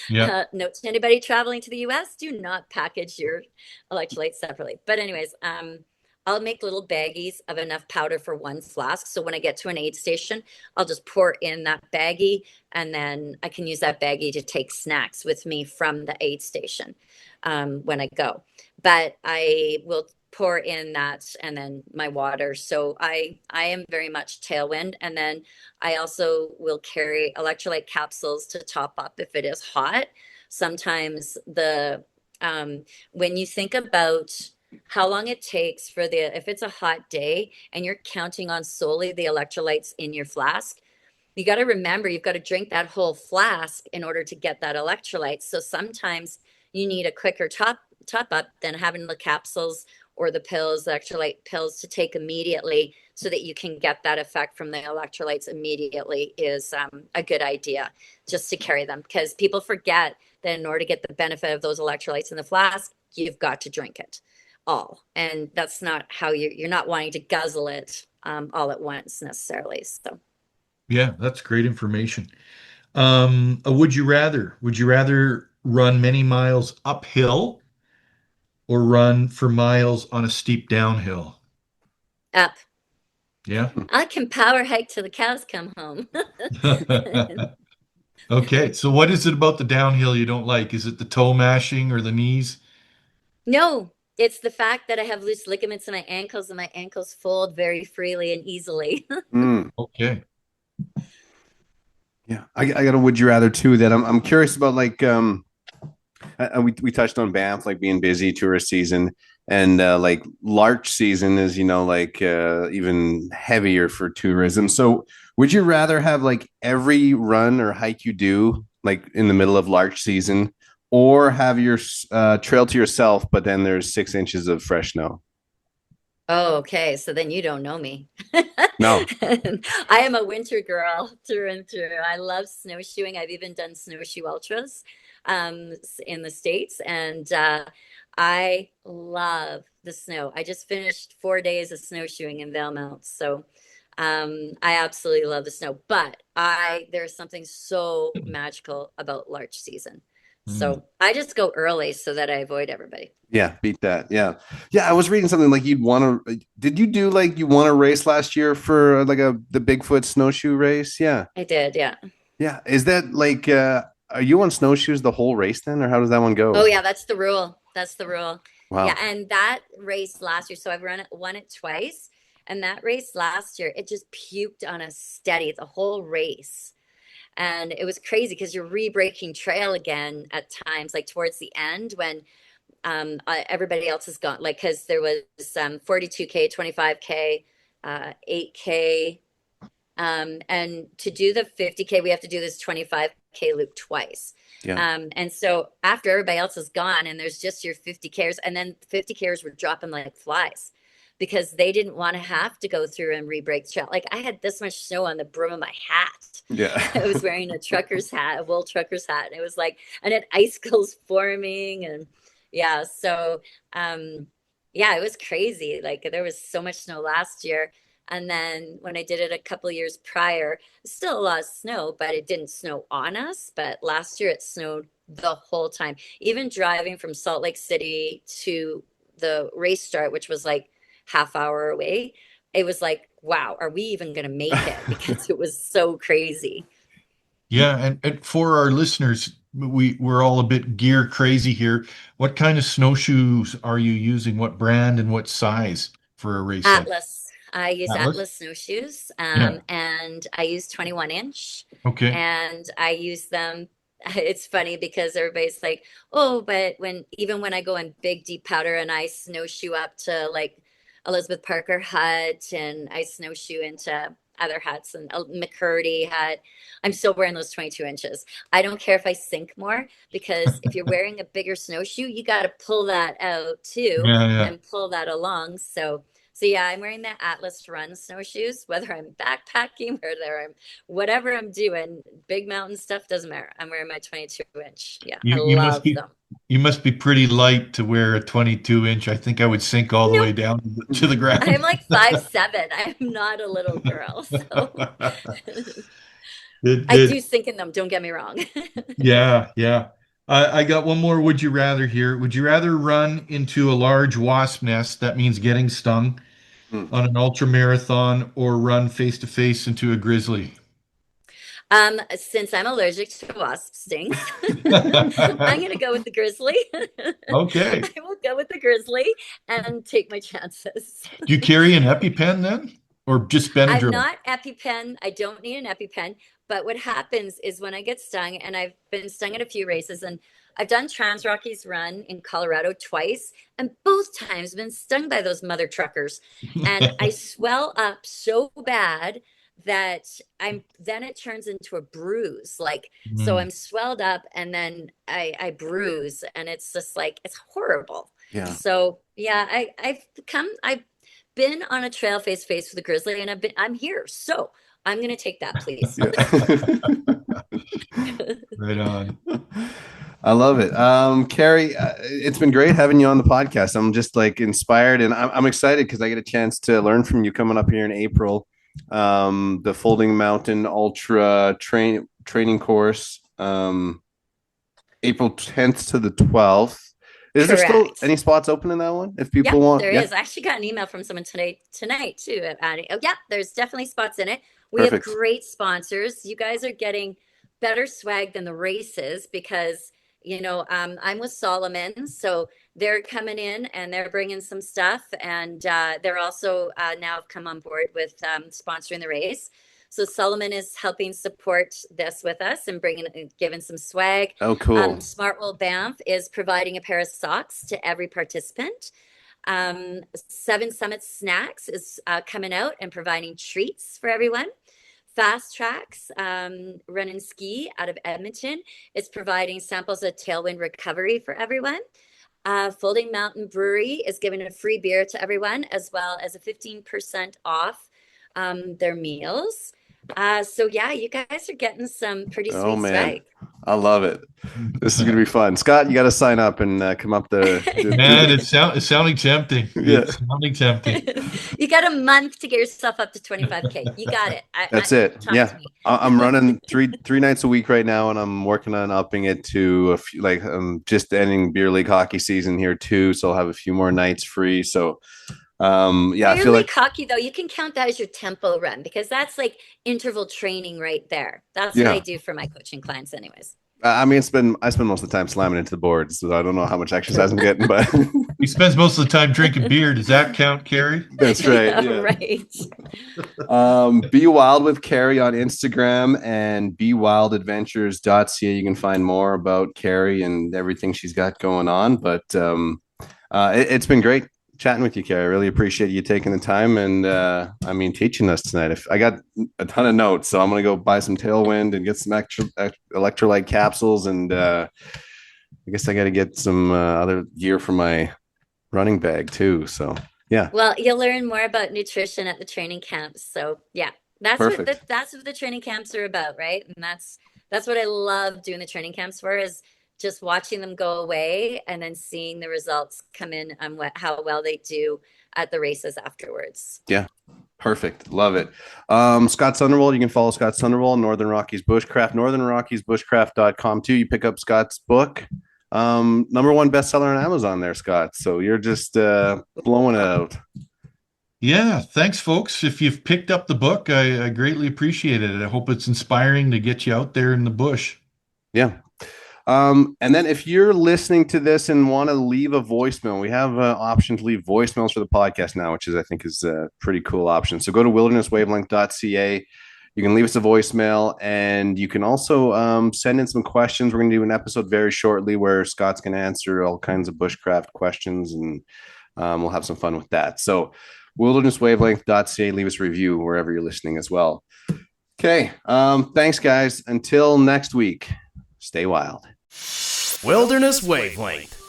Yeah. Note to anybody traveling to the US, do not package your electrolytes separately. But anyways, I'll make little baggies of enough powder for one flask. So when I get to an aid station, I'll just pour in that baggie and then I can use that baggie to take snacks with me from the aid station when I go. But I will pour in that and then my water. So I am very much Tailwind. And then I also will carry electrolyte capsules to top up if it is hot. Sometimes the when you think about how long it takes for the if it's a hot day and you're counting on solely the electrolytes in your flask, you got to remember you've got to drink that whole flask in order to get that electrolyte. So sometimes you need a quicker top up than having the capsules or the pills, the electrolyte pills to take immediately so that you can get that effect from the electrolytes immediately is a good idea just to carry them because people forget that in order to get the benefit of those electrolytes in the flask, you've got to drink it all. And that's not how you're not wanting to guzzle it all at once necessarily. So Yeah, that's great information. Would you rather? Would you rather run many miles uphill or run for miles on a steep downhill? up. Yeah. I can power hike till the cows come home. Okay, so what is it about the downhill you don't like? Is it the toe mashing or the knees? No, it's the fact that I have loose ligaments in my ankles and my ankles fold very freely and easily. Mm. Okay. Yeah, I got a would you rather too. That I'm curious about we touched on Banff like being busy tourist season and like Larch season is even heavier for tourism. So would you rather have like every run or hike you do like in the middle of Larch season, or have your trail to yourself, but then there's 6 inches of fresh snow? Oh, okay. So then you don't know me. No. I am a winter girl through and through. I love snowshoeing. I've even done snowshoe ultras in the States, and I love the snow. I just finished 4 days of snowshoeing in Valemount, so I absolutely love the snow. But there's something so magical about Larch season. Mm. So I just go early so that I avoid everybody. Yeah, beat that. Yeah. Yeah, I was reading something like you'd want to did you do like you won a race last year for like the Bigfoot snowshoe race? Yeah. I did, yeah. Yeah. Is that like are you on snowshoes the whole race then, or how does that one Oh go? yeah, that's the rule. That's the rule. Yeah, Wow. and that race last year, so I've won it twice, and that race last year, it just puked on us steady the whole race. And it was crazy because you're re-breaking trail again at times, like towards the end when everybody else is gone. Like because there was 42K, 25K, 8K, and to do the 50K, we have to do this 25K loop twice. Yeah. And so after everybody else is gone and there's just your 50Kers, and then 50Kers were dropping like flies because they didn't want to have to go through and re-break the trail. Like I had this much snow on the brim of my hat. Yeah. I was wearing a trucker's hat, a wool trucker's hat. And it was like, and it icicles forming. And yeah, so yeah, it was crazy. Like there was so much snow last year. And then when I did it a couple years prior, still a lot of snow, but it didn't snow on us. But last year it snowed the whole time. Even driving from Salt Lake City to the race start, which was like half hour away, it was like, wow, are we even going to make it? Because it was so crazy. Yeah, and for our listeners, we're all a bit gear crazy here. What kind of snowshoes are you using? What brand and what size for a race like Atlas. I use Atlas? Atlas snowshoes, Yeah. and I use 21 inch, Okay. and I use them. it's funny because everybody's like, oh, but even when I go in big deep powder and I snowshoe up to like Elizabeth Parker hut and I snowshoe into other huts and McCurdy hut, I'm still wearing those 22 inches. I don't care if I sink more because if you're wearing a bigger snowshoe, you got to pull that out too Yeah, yeah. and pull that along. So yeah, I'm wearing the Atlas Run snowshoes, whether I'm backpacking, whatever I'm doing, big mountain stuff doesn't matter. I'm wearing my 22 inch. Yeah, I You must love be them. you must be pretty light to wear a 22 inch. I think I would sink all the way Nope. down to the ground. I'm like 5'7". I'm not a little girl. So It, I do it, sink in them, don't get me wrong. yeah, yeah. I got one more would you rather here. Would you rather run into a large wasp nest, that means getting stung, Hmm. on an ultra marathon, or run face to face into a grizzly? Since I'm allergic to wasp stings, I'm gonna go with the grizzly. Okay. I will go with the grizzly and take my chances. Do you carry an EpiPen then? Or just I'm Benadryl? not EpiPen. I don't need an EpiPen. But what happens is when I get stung, and I've been stung at a few races, and I've done Trans Rockies Run in Colorado twice, and both times been stung by those mother truckers. And I swell up so bad that then it turns into a bruise. Like, so Hmm. I'm swelled up and then I bruise, and it's just like it's horrible. Yeah. So yeah, I've been on a trail face to face with a grizzly and I'm here. So I'm gonna take that, please. Yeah. Right on. I love it. Keri, it's been great having you on the podcast. I'm just like inspired and I'm excited because I get a chance to learn from you coming up here in April. The Folding Mountain Ultra training course, April 10th to the 12th. Is there still Correct. any spots open in that one if Yep, people want? there Yeah, is. I actually got an email from someone tonight too. Oh, yeah, there's definitely spots in it. We have perfect. great sponsors. You guys are getting better swag than the races because I'm with Solomon, so they're coming in and they're bringing some stuff, and they're also now have come on board with sponsoring the race. So Solomon is helping support this with us and giving some swag. Oh, cool. Smart World Banff is providing a pair of socks to every participant. Seven Summits Snacks is coming out and providing treats for everyone. Fast Tracks Run and Ski out of Edmonton is providing samples of Tailwind Recovery for everyone. Folding Mountain Brewery is giving a free beer to everyone, as well as a 15% off their meals. So yeah, you guys are getting some pretty Oh sweet man, swag. I love it. This is gonna be fun. Scott, you got to sign up and come up there. Man, it's sounding tempting. Yeah, It's sounding tempting. You got a month to get yourself up to 25K. You got it. that's it. Talk to Yeah, me. I'm running three nights a week right now, and I'm working on upping it to a few. Like I'm just ending beer league hockey season here too, so I'll have a few more nights free. So yeah, I Beer feel league like hockey, though, you can count that as your tempo run because that's like interval training right there. That's what I yeah. do for my coaching clients, anyways. I mean, I spend most of the time slamming into the boards, so I don't know how much exercise I'm getting, but He spends most of the time drinking beer. Does that count, Keri? that's right. Yeah, Yeah. right. Be Wild with Keri on Instagram and bewildadventures.ca. You can find more about Keri and everything she's got going on. But it's been great chatting with you, Keri. I really appreciate you taking the time and I mean teaching us tonight. If I got a ton of notes, so I'm gonna go buy some Tailwind and get some extra electrolyte capsules, and I guess I got to get some other gear for my running bag too. So yeah, Well, you'll learn more about nutrition at the training camps. So yeah, perfect. that's what the training camps are about, right? And that's what I love doing the training camps for is just watching them go away and then seeing the results come in on how well they do at the races afterwards. Yeah. Perfect. Love it. Scott Sunderwald, you can follow Scott Sunderwald, Northern Rockies Bushcraft, northernrockiesbushcraft.com too. You pick up Scott's book. Number 1 bestseller on Amazon there, Scott. So you're just blowing it out. Yeah, thanks, folks. If you've picked up the book, I greatly appreciate it. I hope it's inspiring to get you out there in the bush. Yeah. And then if you're listening to this and want to leave a voicemail, we have an option to leave voicemails for the podcast now, which is I think is a pretty cool option. So go to wildernesswavelength.ca. You can leave us a voicemail, and you can also send in some questions. We're going to do an episode very shortly where Scott's going to answer all kinds of bushcraft questions, and we'll have some fun with that. So wildernesswavelength.ca, leave us a review wherever you're listening as well. Okay. Thanks, guys. Until next week, stay wild. Wilderness Wavelength.